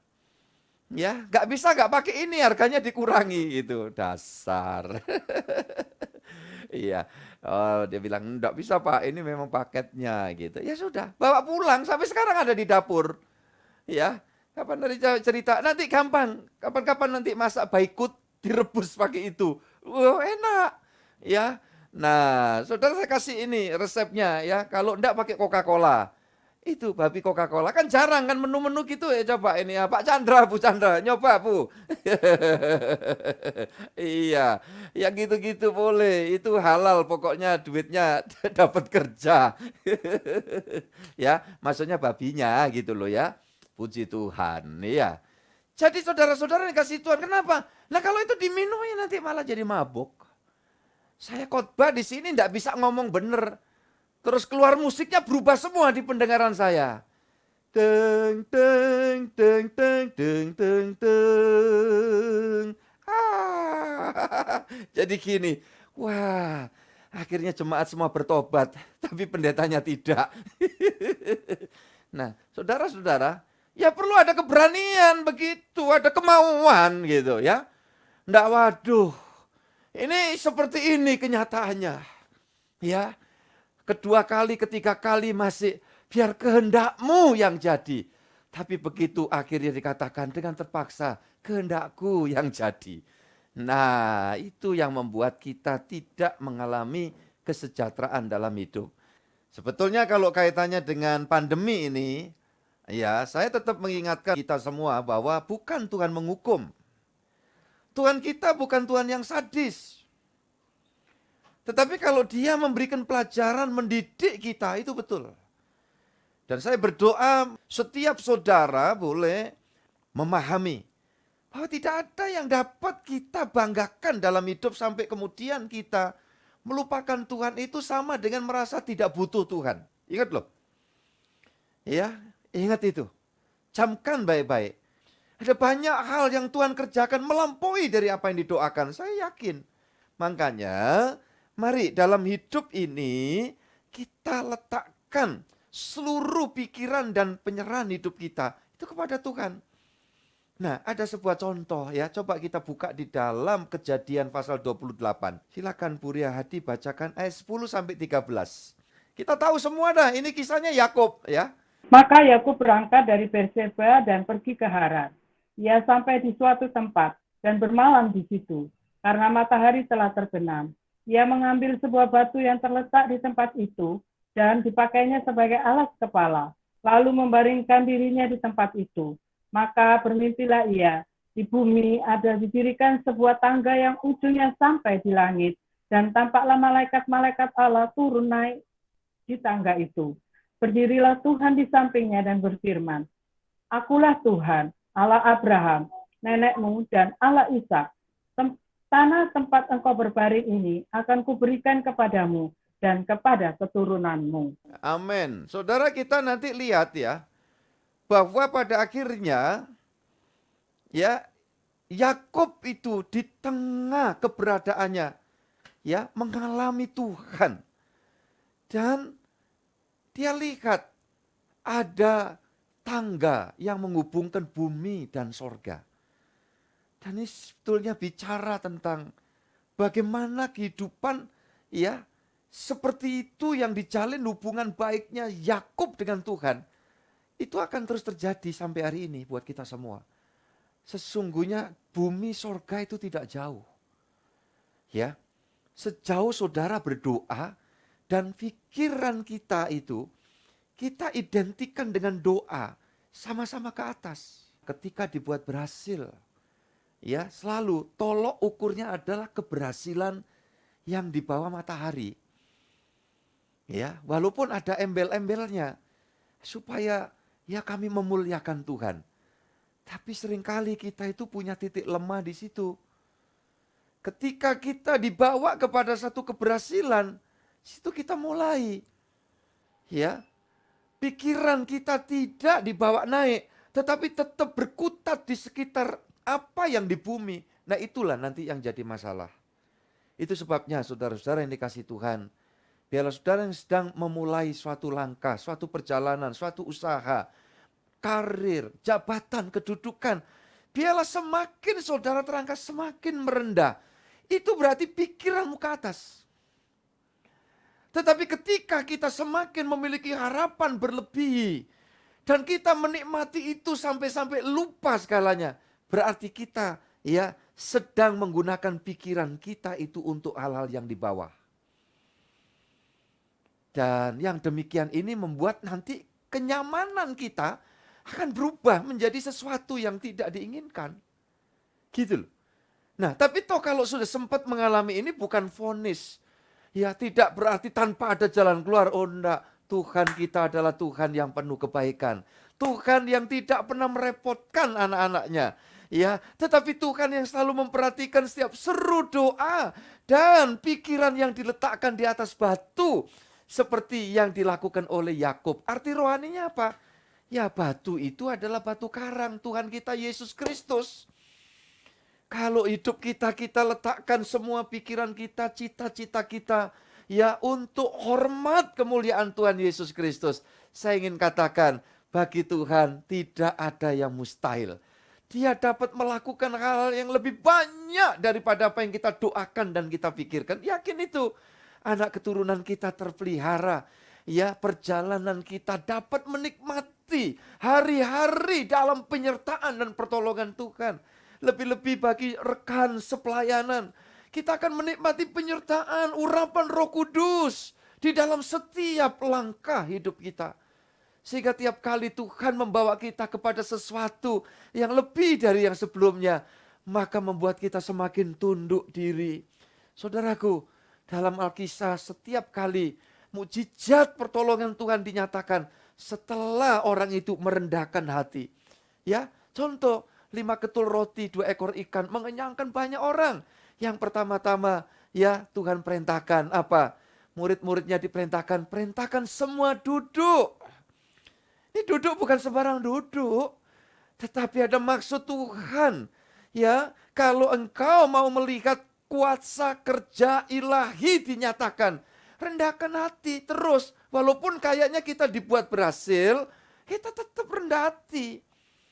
Ya, nggak bisa nggak pakai ini, harganya dikurangi gitu. Dasar. Iya. Oh, dia bilang enggak bisa Pak, ini memang paketnya gitu. Ya sudah, bawa pulang sampai sekarang ada di dapur. Ya. Kapan dari cerita? Nanti gampang. Kapan-kapan nanti masak baikut direbus pakai itu. Wah, enak. Ya. Nah, saudara saya kasih ini resepnya ya. Kalau enggak pakai Coca-Cola. Itu babi Coca-Cola kan jarang kan menu-menu gitu ya, coba ini ya Pak Chandra, Bu Chandra, nyoba Bu. Iya, ya gitu-gitu boleh, itu halal pokoknya duitnya dapat kerja. Ya, maksudnya babinya gitu loh ya. Puji Tuhan, ya. Jadi saudara-saudara dikasih Tuhan, kenapa? Nah kalau itu diminumi nanti malah jadi mabuk. Saya khotbah di sini enggak bisa ngomong bener. Terus keluar musiknya berubah semua di pendengaran saya. Teng teng teng teng teng teng teng. Jadi gini, wah, akhirnya jemaat semua bertobat, tapi pendetanya tidak. Nah, saudara-saudara, ya perlu ada keberanian begitu, ada kemauan gitu ya. Nggak, waduh, ini seperti ini kenyataannya. Ya. Kedua kali, ketiga kali masih biar kehendakmu yang jadi. Tapi begitu akhirnya dikatakan dengan terpaksa kehendakku yang jadi. Nah itu yang membuat kita tidak mengalami kesejahteraan dalam hidup. Sebetulnya kalau kaitannya dengan pandemi ini, ya saya tetap mengingatkan kita semua bahwa bukan Tuhan menghukum. Tuhan kita bukan Tuhan yang sadis. Tetapi kalau dia memberikan pelajaran, mendidik kita, itu betul. Dan saya berdoa setiap saudara boleh memahami bahwa tidak ada yang dapat kita banggakan dalam hidup sampai kemudian kita melupakan Tuhan itu sama dengan merasa tidak butuh Tuhan. Ingat loh. Ya, ingat itu. Camkan baik-baik. Ada banyak hal yang Tuhan kerjakan melampaui dari apa yang didoakan. Saya yakin. Makanya, mari dalam hidup ini kita letakkan seluruh pikiran dan penyerahan hidup kita itu kepada Tuhan. Nah, ada sebuah contoh ya, coba kita buka di dalam Kejadian pasal 28. Silakan Bu Ria Hadi bacakan ayat 10 sampai 13. Kita tahu semua dah, ini kisahnya Yakub ya.
Maka Yakub berangkat dari Berseba dan pergi ke Haran. Ia sampai di suatu tempat dan bermalam di situ, karena matahari telah terbenam. Ia mengambil sebuah batu yang terletak di tempat itu dan dipakainya sebagai alas kepala, lalu membaringkan dirinya di tempat itu. Maka bermimpilah ia, di bumi ada didirikan sebuah tangga yang ujungnya sampai di langit, dan tampaklah malaikat-malaikat Allah turun naik di tangga itu. Berdirilah Tuhan di sampingnya dan berfirman, Akulah Tuhan, Allah Abraham, nenekmu, dan Allah Ishak. Tanah tempat engkau berbaring ini akan kuberikan kepadamu dan kepada keturunanmu.
Amin. Saudara, kita nanti lihat ya, bahwa pada akhirnya ya Yakub itu di tengah keberadaannya ya mengalami Tuhan. Dan dia lihat ada tangga yang menghubungkan bumi dan sorga. Dan ini sebetulnya bicara tentang bagaimana kehidupan ya seperti itu yang dijalin hubungan baiknya Yakub dengan Tuhan. Itu akan terus terjadi sampai hari ini buat kita semua. Sesungguhnya bumi sorga itu tidak jauh. Ya, sejauh saudara berdoa dan pikiran kita itu, kita identikan dengan doa sama-sama ke atas. Ketika dibuat berhasil, ya selalu tolok ukurnya adalah keberhasilan yang di bawah matahari. Ya, walaupun ada embel-embelnya, supaya ya kami memuliakan Tuhan. Tapi seringkali kita itu punya titik lemah di situ. Ketika kita dibawa kepada satu keberhasilan, situ kita mulai. Ya, pikiran kita tidak dibawa naik, tetapi tetap berkutat di sekitar apa yang di bumi. Nah itulah nanti yang jadi masalah. Itu sebabnya saudara-saudara yang dikasih Tuhan, biarlah saudara yang sedang memulai suatu langkah, suatu perjalanan, suatu usaha, karir, jabatan, kedudukan, biarlah semakin saudara terangkat semakin merendah. Itu berarti pikiranmu ke atas. Tetapi ketika kita semakin memiliki harapan berlebih, dan kita menikmati itu sampai-sampai lupa segalanya, berarti kita ya sedang menggunakan pikiran kita itu untuk hal-hal yang di bawah. Dan yang demikian ini membuat nanti kenyamanan kita akan berubah menjadi sesuatu yang tidak diinginkan. Gitu loh. Nah, tapi toh kalau sudah sempat mengalami ini bukan vonis. Ya, tidak berarti tanpa ada jalan keluar. Oh enggak, Tuhan kita adalah Tuhan yang penuh kebaikan. Tuhan yang tidak pernah merepotkan anak-anaknya. Ya, tetapi Tuhan yang selalu memperhatikan setiap seru doa dan pikiran yang diletakkan di atas batu. Seperti yang dilakukan oleh Yakub. Arti rohaninya apa? Ya, batu itu adalah batu karang Tuhan kita Yesus Kristus. Kalau hidup kita letakkan semua pikiran kita, cita-cita kita ya untuk hormat kemuliaan Tuhan Yesus Kristus. Saya ingin katakan, bagi Tuhan tidak ada yang mustahil. Dia dapat melakukan hal-hal yang lebih banyak daripada apa yang kita doakan dan kita pikirkan. Yakin itu. Anak keturunan kita terpelihara. Ya, perjalanan kita dapat menikmati hari-hari dalam penyertaan dan pertolongan Tuhan. Lebih-lebih bagi rekan sepelayanan, kita akan menikmati penyertaan, urapan Roh Kudus di dalam setiap langkah hidup kita. Sehingga tiap kali Tuhan membawa kita kepada sesuatu yang lebih dari yang sebelumnya, maka membuat kita semakin tunduk diri. Saudaraku, dalam Alkisah setiap kali mukjizat pertolongan Tuhan dinyatakan setelah orang itu merendahkan hati. Ya, contoh 5 ketul roti, 2 ekor ikan mengenyangkan banyak orang. Yang pertama-tama ya Tuhan perintahkan apa? Murid-muridnya perintahkan semua duduk. Ini duduk bukan sembarang duduk, tetapi ada maksud Tuhan. Ya, kalau engkau mau melihat kuasa kerja ilahi dinyatakan. Rendahkan hati terus. Walaupun kayaknya kita dibuat berhasil, kita tetap rendah hati.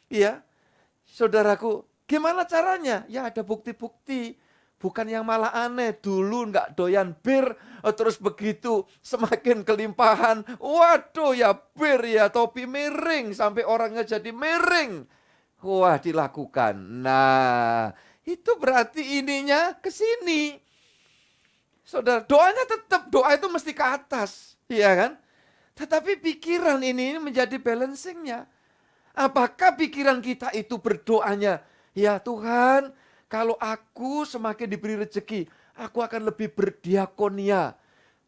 Ya, saudaraku, gimana caranya? Ya ada bukti-bukti. Bukan yang malah aneh, dulu nggak doyan bir, terus begitu semakin kelimpahan, waduh ya bir ya, topi miring, sampai orangnya jadi miring. Wah dilakukan. Nah itu berarti ininya ke sini. Saudara, doanya tetap, doa itu mesti ke atas, iya kan? Tetapi pikiran ini menjadi balancingnya. Apakah pikiran kita itu berdoanya, ya Tuhan, kalau aku semakin diberi rezeki, aku akan lebih berdiakonia.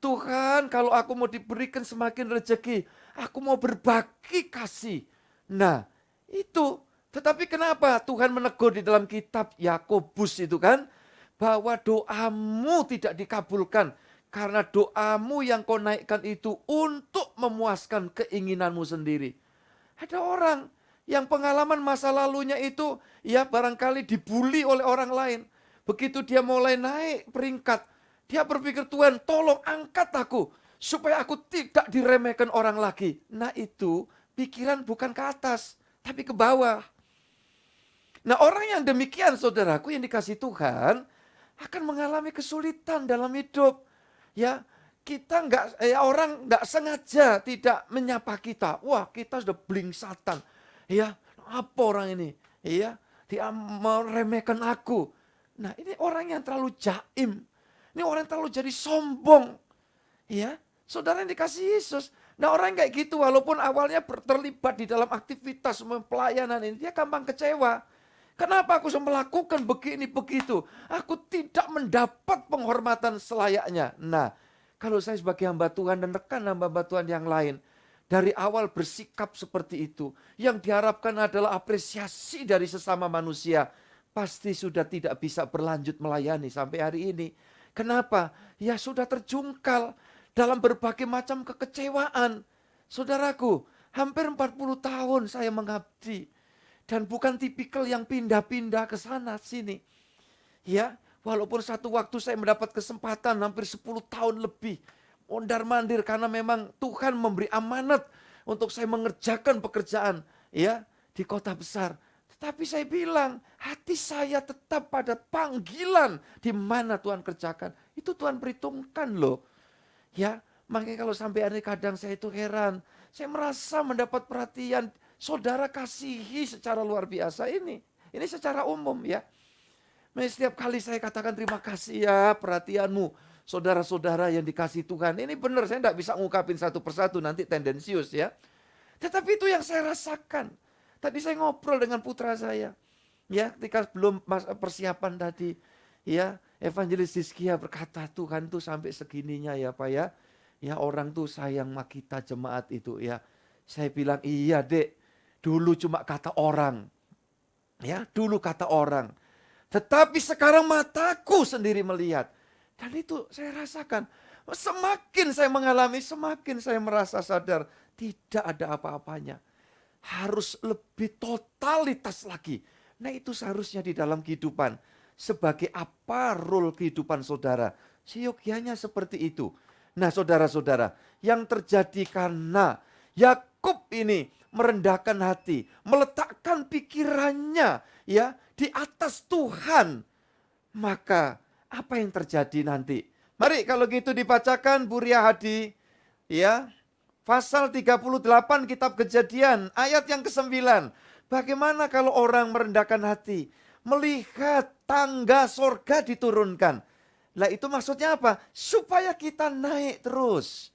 Tuhan, kalau aku mau diberikan semakin rezeki, aku mau berbagi kasih. Nah, itu. Tetapi kenapa Tuhan menegur di dalam kitab Yakobus itu kan, bahwa doamu tidak dikabulkan karena doamu yang kau naikkan itu untuk memuaskan keinginanmu sendiri. Ada orang yang pengalaman masa lalunya itu ya barangkali dibully oleh orang lain. Begitu dia mulai naik peringkat, dia berpikir, Tuhan tolong angkat aku supaya aku tidak diremehkan orang lagi. Nah itu pikiran bukan ke atas tapi ke bawah. Nah orang yang demikian saudaraku yang dikasih Tuhan akan mengalami kesulitan dalam hidup. Ya, kita orang nggak sengaja tidak menyapa kita. Wah, kita sudah blingsatan. Ya, apa orang ini? Ya, dia meremehkan aku. Nah, ini orang yang terlalu jaim. Ini orang yang terlalu jadi sombong. Ya, saudara yang dikasih Yesus. Nah, orang kayak gitu walaupun awalnya terlibat di dalam aktivitas pelayanan ini, dia gampang kecewa. Kenapa aku melakukan begini begitu? Aku tidak mendapat penghormatan selayaknya. Nah, kalau saya sebagai hamba Tuhan dan rekan hamba Tuhan yang lain, dari awal bersikap seperti itu, yang diharapkan adalah apresiasi dari sesama manusia, pasti sudah tidak bisa berlanjut melayani sampai hari ini. Kenapa? Ya sudah terjungkal dalam berbagai macam kekecewaan. Saudaraku, hampir 40 tahun saya mengabdi. Dan bukan tipikal yang pindah-pindah ke sana sini. Ya, walaupun satu waktu saya mendapat kesempatan hampir 10 tahun lebih. Mondar-mandir karena memang Tuhan memberi amanat untuk saya mengerjakan pekerjaan ya di kota besar. Tetapi saya bilang, hati saya tetap pada panggilan di mana Tuhan kerjakan. Itu Tuhan perhitungkan loh. Ya, makanya kalau sampai hari kadang saya itu heran. Saya merasa mendapat perhatian saudara kasihi secara luar biasa ini. Ini secara umum ya. Setiap kali saya katakan terima kasih ya perhatianmu. Saudara-saudara yang dikasih Tuhan. Ini benar saya tidak bisa ngungkapin satu persatu nanti tendensius ya. Tetapi itu yang saya rasakan. Tadi saya ngobrol dengan putra saya. Ya ketika belum persiapan tadi. Ya Evangelis Zizkia berkata Tuhan tuh sampai segininya ya Pak ya. Ya orang tuh sayang sama kita jemaat itu ya. Saya bilang iya dek. Dulu cuma kata orang. Ya, dulu kata orang. Tetapi sekarang mataku sendiri melihat. Dan itu saya rasakan. Semakin saya mengalami, semakin saya merasa sadar. Tidak ada apa-apanya. Harus lebih totalitas lagi. Nah itu seharusnya di dalam kehidupan. Sebagai apa role kehidupan saudara. Seyogianya seperti itu. Nah saudara-saudara. Yang terjadi karena Yakub ini merendahkan hati, meletakkan pikirannya ya di atas Tuhan. Maka apa yang terjadi nanti? Mari kalau gitu dibacakan Bu Ria Hadi ya. Pasal 38 kitab Kejadian ayat yang ke-9. Bagaimana kalau orang merendahkan hati, melihat tangga sorga diturunkan. Lah itu maksudnya apa? Supaya kita naik terus.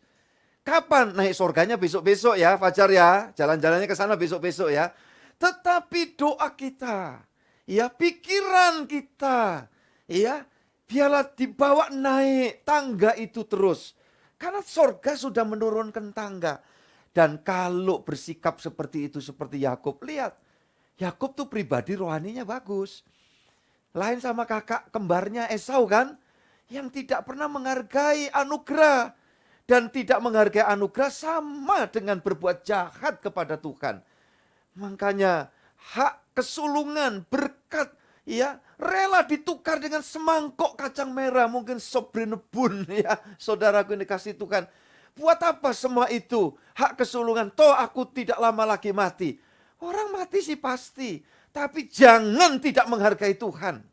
Kapan naik surganya? Besok-besok ya, Fajar ya. Jalan-jalannya ke sana besok-besok ya. Tetapi doa kita, ya pikiran kita, ya biarlah dibawa naik tangga itu terus. Karena surga sudah menurunkan tangga. Dan kalau bersikap seperti itu, seperti Yakub, lihat. Yakub tuh pribadi rohaninya bagus. Lain sama kakak kembarnya Esau kan. Yang tidak pernah menghargai anugerah. Dan tidak menghargai anugerah sama dengan berbuat jahat kepada Tuhan. Makanya hak kesulungan, berkat ya rela ditukar dengan semangkok kacang merah, mungkin sop brenebun ya, saudaraku yang dikasih Tuhan. Buat apa semua itu? Hak kesulungan, toh aku tidak lama lagi mati. Orang mati sih pasti, tapi jangan tidak menghargai Tuhan.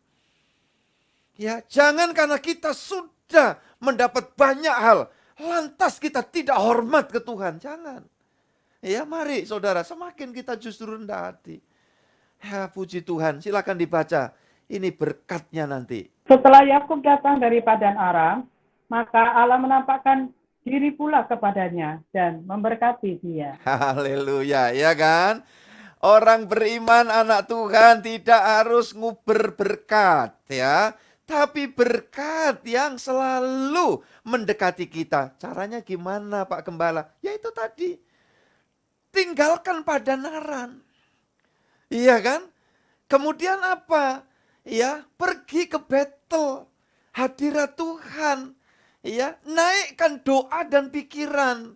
Ya, jangan karena kita sudah mendapat banyak hal, lantas kita tidak hormat ke Tuhan. Jangan. Ya, mari saudara, semakin kita justru rendah hati. Ya, puji Tuhan. Silakan dibaca. Ini berkatnya nanti.
Setelah Yakub datang dari Padan Aram, maka Allah menampakkan diri pula kepadanya dan memberkati dia.
Haleluya, ya kan? Orang beriman, anak Tuhan tidak harus nguber berkat ya. Tapi berkat yang selalu mendekati kita. Caranya gimana Pak Gembala? Ya itu tadi. Tinggalkan Padan Aram. Iya kan? Kemudian apa? Ya, pergi ke Betel. Hadirat Tuhan. Ya, naikkan doa dan pikiran.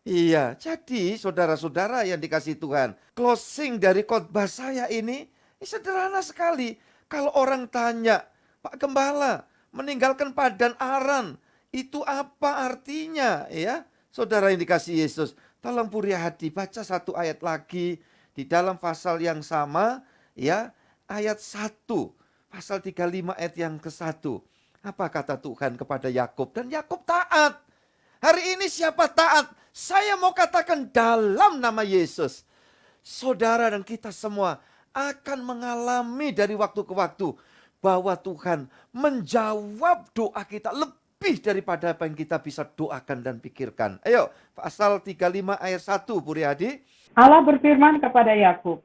Iya, jadi saudara-saudara yang dikasih Tuhan, closing dari khotbah saya ini sederhana sekali. Kalau orang tanya, Pak Gembala, meninggalkan Padan Aram, itu apa artinya? Ya, saudara yang dikasih Yesus, tolong Purya Hadi baca satu ayat lagi di dalam pasal yang sama, ya, ayat 1, pasal 35 ayat yang ke-1. Apa kata Tuhan kepada Yakub? Dan Yakub taat. Hari ini siapa taat? Saya mau katakan dalam nama Yesus. Saudara dan kita semua akan mengalami dari waktu ke waktu bahwa Tuhan menjawab doa kita lebih daripada apa yang kita bisa doakan dan pikirkan. Ayo, pasal 35 ayat 1, Purya Hadi.
Allah berfirman kepada Yakub,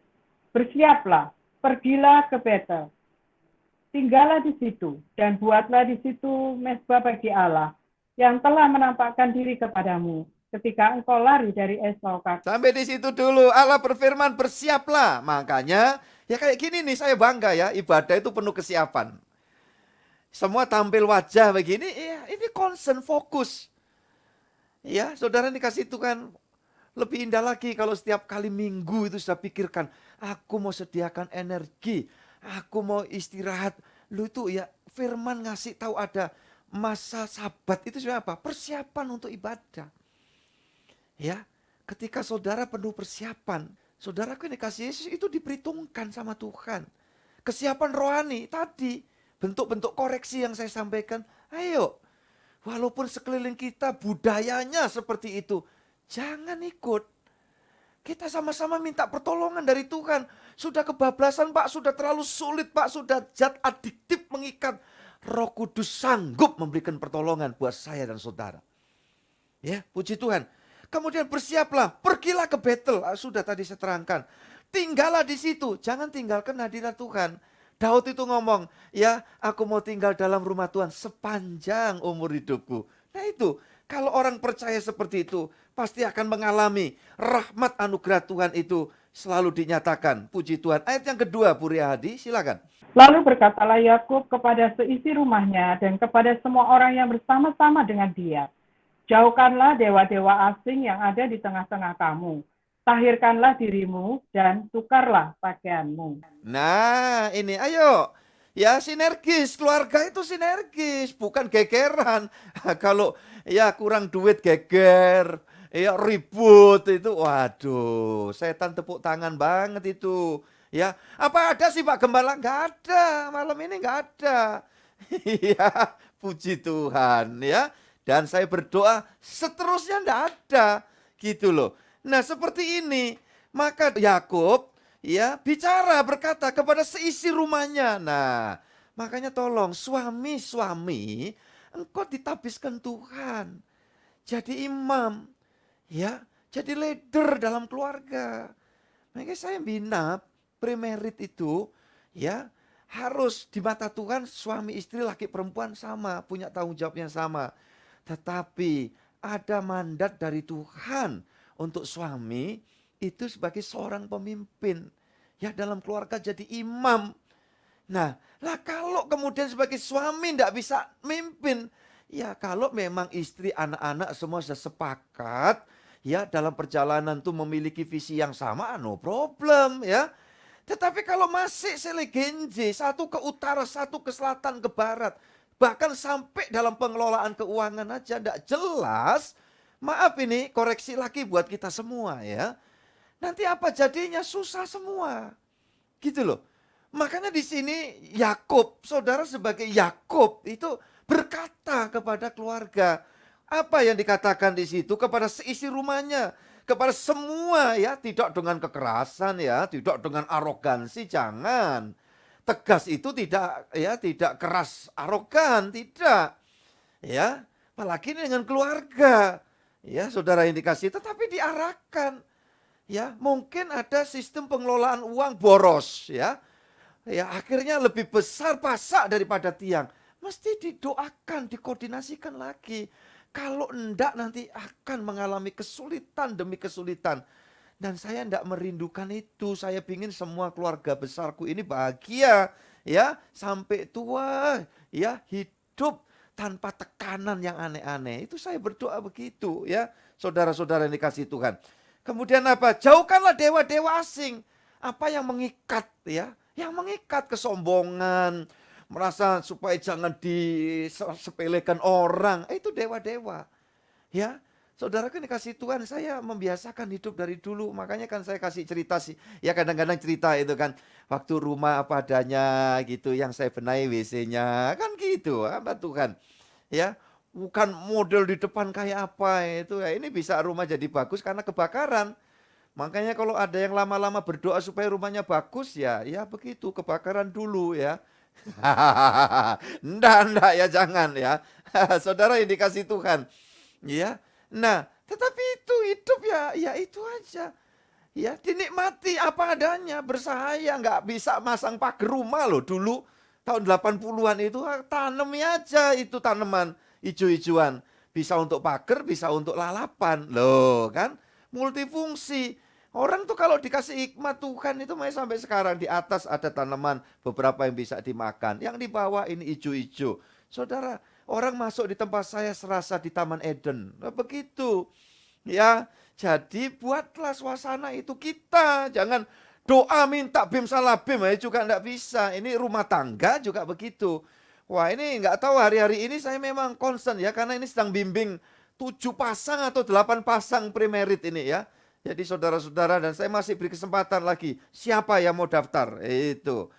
bersiaplah, pergilah ke Betel. Tinggallah di situ dan buatlah di situ mezbah bagi Allah yang telah menampakkan diri kepadamu ketika engkau lari dari Esau kakak.
Sampai di situ dulu. Allah berfirman bersiaplah. Makanya ya kayak gini nih, saya bangga ya, ibadah itu penuh kesiapan. Semua tampil wajah begini, ya ini concern, fokus. Ya, saudara dikasih Tuhan. Lebih indah lagi kalau setiap kali minggu itu sudah pikirkan, aku mau sediakan energi, aku mau istirahat. Lu itu ya firman ngasih tahu ada masa sabat itu sebenarnya apa? Persiapan untuk ibadah. Ya, ketika saudara penuh persiapan, saudaraku yang dikasih Yesus itu diperhitungkan sama Tuhan. Kesiapan rohani tadi, bentuk-bentuk koreksi yang saya sampaikan, ayo. Walaupun sekeliling kita budayanya seperti itu, jangan ikut. Kita sama-sama minta pertolongan dari Tuhan. Sudah kebablasan Pak, sudah terlalu sulit Pak, sudah zat adiktif mengikat. Roh Kudus sanggup memberikan pertolongan buat saya dan saudara. Ya, puji Tuhan. Kemudian bersiaplah, pergilah ke Betel. Sudah tadi saya terangkan. Tinggallah di situ, jangan tinggalkan hadirat Tuhan. Daud itu ngomong, ya aku mau tinggal dalam rumah Tuhan sepanjang umur hidupku. Nah itu, kalau orang percaya seperti itu, pasti akan mengalami rahmat anugerah Tuhan itu selalu dinyatakan. Puji Tuhan. Ayat yang kedua, Purya Hadi, silakan.
Lalu berkatalah Yakub kepada seisi rumahnya dan kepada semua orang yang bersama-sama dengan dia, jauhkanlah dewa-dewa asing yang ada di tengah-tengah kamu. Tahirkanlah dirimu dan tukarlah pakaianmu.
Nah, ini ayo. Ya sinergis, keluarga itu sinergis, bukan gegeran. Kalau ya kurang duit geger, ya ribut itu, waduh, setan tepuk tangan banget itu. Ya, apa ada sih Pak Gembala? Nggak ada, malam ini nggak ada. Ya, puji Tuhan ya. Dan saya berdoa seterusnya nggak ada, gitu loh. Nah seperti ini, maka Yakub ya bicara berkata kepada seisi rumahnya. Nah, makanya tolong suami-suami engkau ditabiskan Tuhan. Jadi imam, ya, jadi leader dalam keluarga. Makanya saya bina premerit itu ya harus di mata Tuhan suami istri laki perempuan sama, punya tanggung jawab yang sama. Tetapi ada mandat dari Tuhan untuk suami itu sebagai seorang pemimpin. Ya dalam keluarga jadi imam. Nah lah kalau kemudian sebagai suami tidak bisa mimpin. Ya kalau memang istri anak-anak semua sudah sepakat. Ya dalam perjalanan tuh memiliki visi yang sama, no problem ya. Tetapi kalau masih selegenje, satu ke utara, satu ke selatan, ke barat, bahkan sampai dalam pengelolaan keuangan aja tidak jelas, maaf ini koreksi lagi buat kita semua ya. Nanti apa jadinya? Susah semua. Gitu loh. Makanya di sini Yakub, saudara sebagai Yakub itu berkata kepada keluarga, apa yang dikatakan di situ kepada seisi rumahnya, kepada semua ya, tidak dengan kekerasan ya, tidak dengan arogansi, jangan. Tegas itu tidak ya, tidak keras arogan, tidak. Ya, apalagi dengan keluarga. Ya, saudara yang dikasih, tetapi diarahkan. Ya, mungkin ada sistem pengelolaan uang boros ya. Ya, akhirnya lebih besar pasak daripada tiang. Mesti didoakan, dikoordinasikan lagi. Kalau enggak nanti akan mengalami kesulitan demi kesulitan. Dan saya enggak merindukan itu. Saya ingin semua keluarga besarku ini bahagia. Ya, sampai tua. Ya, hidup tanpa tekanan yang aneh-aneh. Itu saya berdoa begitu ya. Saudara-saudara yang dikasih Tuhan. Kemudian apa? Jauhkanlah dewa-dewa asing. Apa yang mengikat ya? Yang mengikat kesombongan, merasa supaya jangan disepelekan orang. Itu dewa-dewa. Ya, saudara kan dikasih Tuhan, saya membiasakan hidup dari dulu. Makanya kan saya kasih cerita sih. Ya kadang-kadang cerita itu kan. Waktu rumah apa adanya gitu. Yang saya benahi WC-nya. Kan gitu, hamba Tuhan. Ya, bukan model di depan kayak apa itu. Ya, ini bisa rumah jadi bagus karena kebakaran. Makanya kalau ada yang lama-lama berdoa supaya rumahnya bagus ya begitu, kebakaran dulu ya. Enggak ya, jangan ya. Saudara yang dikasih Tuhan. Ya. Nah, tetapi itu hidup ya itu aja. Ya, dinikmati apa adanya, bersahaya, nggak bisa masang pagar rumah loh dulu. Tahun 80-an itu tanami aja itu tanaman hijau-hijauan. Bisa untuk pagar, bisa untuk lalapan. Loh kan, multifungsi. Orang tuh kalau dikasih hikmat Tuhan itu masih sampai sekarang di atas ada tanaman beberapa yang bisa dimakan. Yang di bawah ini hijau-hijau. Saudara, orang masuk di tempat saya serasa di Taman Eden. Nah, begitu. Ya, jadi buatlah suasana itu kita. Jangan doa minta bim salah bim juga enggak bisa. Ini rumah tangga juga begitu. Wah, ini enggak tahu hari-hari ini saya memang concern ya karena ini sedang bimbing 7 pasang atau 8 pasang premerit ini ya. Jadi saudara-saudara dan saya masih beri kesempatan lagi. Siapa yang mau daftar? Itu.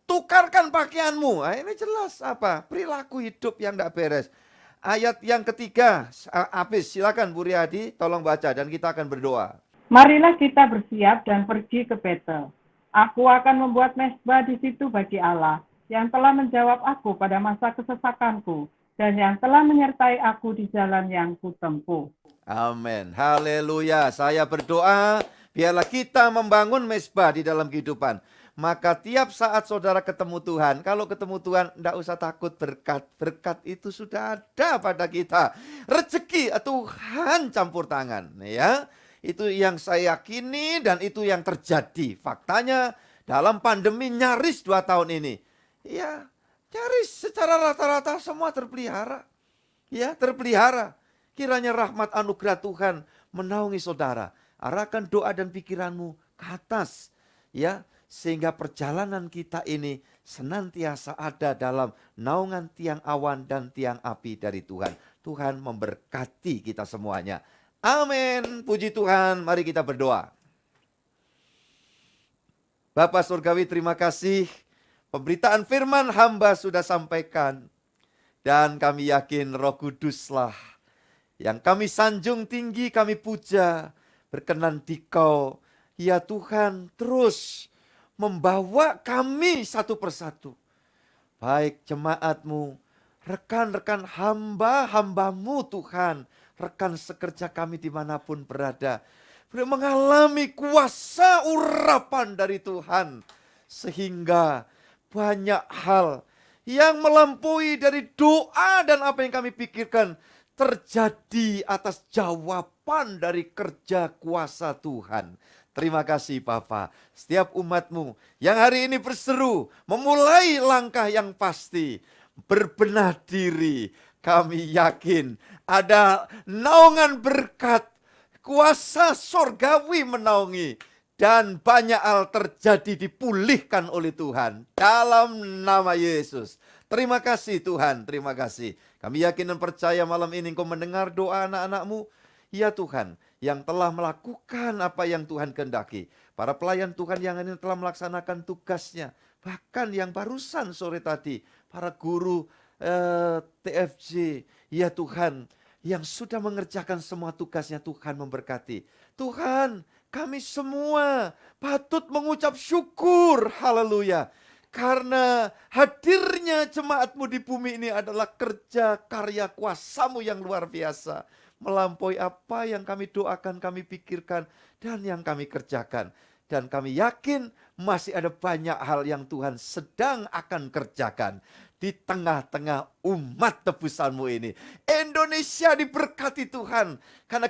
Tukarkan pakaianmu. Nah, ini jelas apa? Perilaku hidup yang tidak beres. Ayat yang ketiga. Habis, silakan Bu Riyadi tolong baca dan kita akan berdoa.
Marilah kita bersiap dan pergi ke Betel. Aku akan membuat mezbah di situ bagi Allah, yang telah menjawab aku pada masa kesesakanku, dan yang telah menyertai aku di jalan yang kutempuh.
Amin. Haleluya. Saya berdoa biarlah kita membangun mezbah di dalam kehidupan. Maka tiap saat saudara ketemu Tuhan, kalau ketemu Tuhan tidak usah takut berkat. Berkat itu sudah ada pada kita. Rezeki Tuhan campur tangan. Ya, itu yang saya yakini dan itu yang terjadi. Faktanya dalam pandemi nyaris 2 tahun ini. Ya, nyaris secara rata-rata semua terpelihara. Ya, terpelihara. Kiranya rahmat anugerah Tuhan menaungi saudara. Arahkan doa dan pikiranmu ke atas. Ya, sehingga perjalanan kita ini senantiasa ada dalam naungan tiang awan dan tiang api dari Tuhan. Tuhan memberkati kita semuanya. Amin. Puji Tuhan. Mari kita berdoa. Bapa Surgawi, terima kasih. Pemberitaan firman hamba sudah sampaikan. Dan kami yakin Roh Kuduslah yang kami sanjung tinggi, kami puja, berkenan Dikau, ya Tuhan, terus membawa kami satu persatu. Baik jemaat-Mu, rekan-rekan hamba-hamba-Mu Tuhan, rekan sekerja kami dimanapun berada, mengalami kuasa urapan dari Tuhan, sehingga banyak hal yang melampaui dari doa dan apa yang kami pikirkan, terjadi atas jawaban dari kerja kuasa Tuhan. Terima kasih Bapa. Setiap umat-Mu yang hari ini berseru, memulai langkah yang pasti, berbenah diri. Kami yakin ada naungan berkat, kuasa sorgawi menaungi. dan banyak hal terjadi dipulihkan oleh Tuhan dalam nama Yesus. Terima kasih Tuhan, terima kasih. Kami yakin dan percaya malam ini Engkau mendengar doa anak-anak-Mu. Ya Tuhan, yang telah melakukan apa yang Tuhan kehendaki. Para pelayan Tuhan yang ini telah melaksanakan tugasnya. Bahkan yang barusan sore tadi, para guru TFJ, ya Tuhan, yang sudah mengerjakan semua tugasnya, Tuhan memberkati. Tuhan, kami semua patut mengucap syukur, haleluya. Karena hadirnya jemaat-Mu di bumi ini adalah kerja karya kuasa-Mu yang luar biasa. Melampaui apa yang kami doakan, kami pikirkan, dan yang kami kerjakan. Dan kami yakin masih ada banyak hal yang Tuhan sedang akan kerjakan di tengah-tengah umat tebusan-Mu ini. Indonesia diberkati Tuhan, karena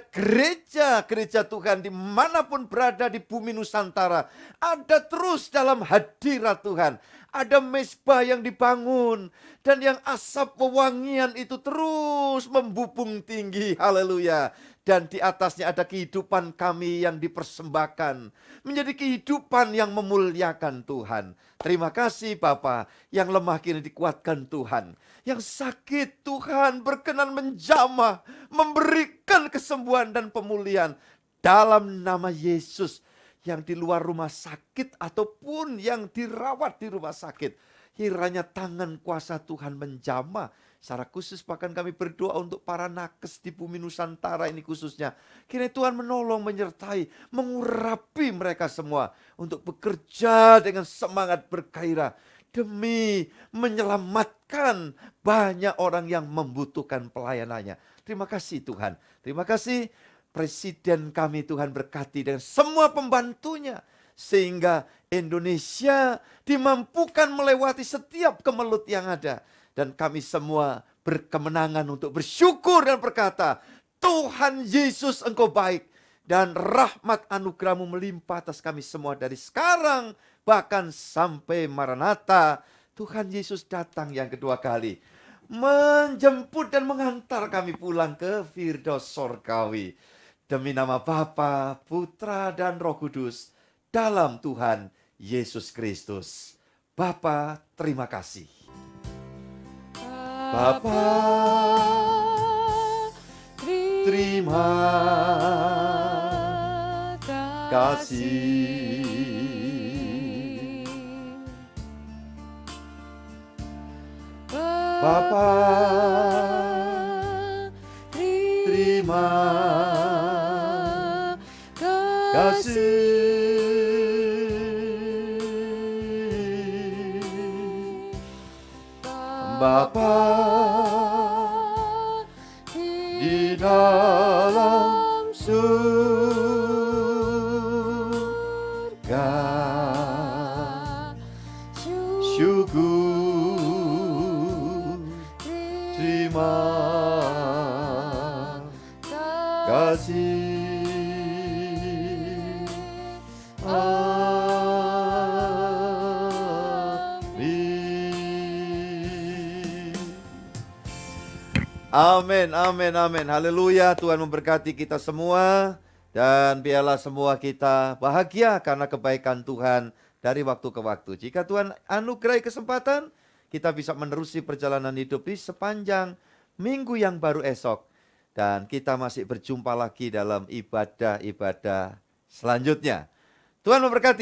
gereja Tuhan dimanapun berada di bumi Nusantara ada terus dalam hadirat Tuhan. Ada mezbah yang dibangun dan yang asap wewangian itu terus membubung tinggi, haleluya. Dan di atasnya ada kehidupan kami yang dipersembahkan menjadi kehidupan yang memuliakan Tuhan. Terima kasih Bapa, yang lemah kini dikuatkan Tuhan. Yang sakit Tuhan berkenan menjamah, memberikan kesembuhan dan pemulihan dalam nama Yesus. Yang di luar rumah sakit ataupun yang dirawat di rumah sakit, kiranya tangan kuasa Tuhan menjamah. Secara khusus bahkan kami berdoa untuk para nakes di bumi Nusantara ini khususnya. Kiranya Tuhan menolong, menyertai, mengurapi mereka semua untuk bekerja dengan semangat bergairah demi menyelamatkan banyak orang yang membutuhkan pelayanannya. Terima kasih Tuhan. Terima kasih Presiden kami Tuhan berkati dengan semua pembantunya. Sehingga Indonesia dimampukan melewati setiap kemelut yang ada. Dan kami semua berkemenangan untuk bersyukur dan berkata, Tuhan Yesus Engkau baik. Dan rahmat anugerah-Mu melimpah atas kami semua dari sekarang bahkan sampai Maranatha. Tuhan Yesus datang yang kedua kali, menjemput dan mengantar kami pulang ke Firdaus Sorgawi. Demi nama Bapa, Putra, dan Roh Kudus, dalam Tuhan Yesus Kristus. Bapa, terima kasih. Bapa, terima kasih. Bapa, terima kasih. Bapa di dalam surga, syukur, terima kasih. Amin, amin, amin. Haleluya. Tuhan memberkati kita semua. Dan biarlah semua kita bahagia karena kebaikan Tuhan dari waktu ke waktu. Jika Tuhan anugerai kesempatan, kita bisa menerusi perjalanan hidup di sepanjang minggu yang baru esok. Dan kita masih berjumpa lagi dalam ibadah-ibadah selanjutnya. Tuhan memberkati.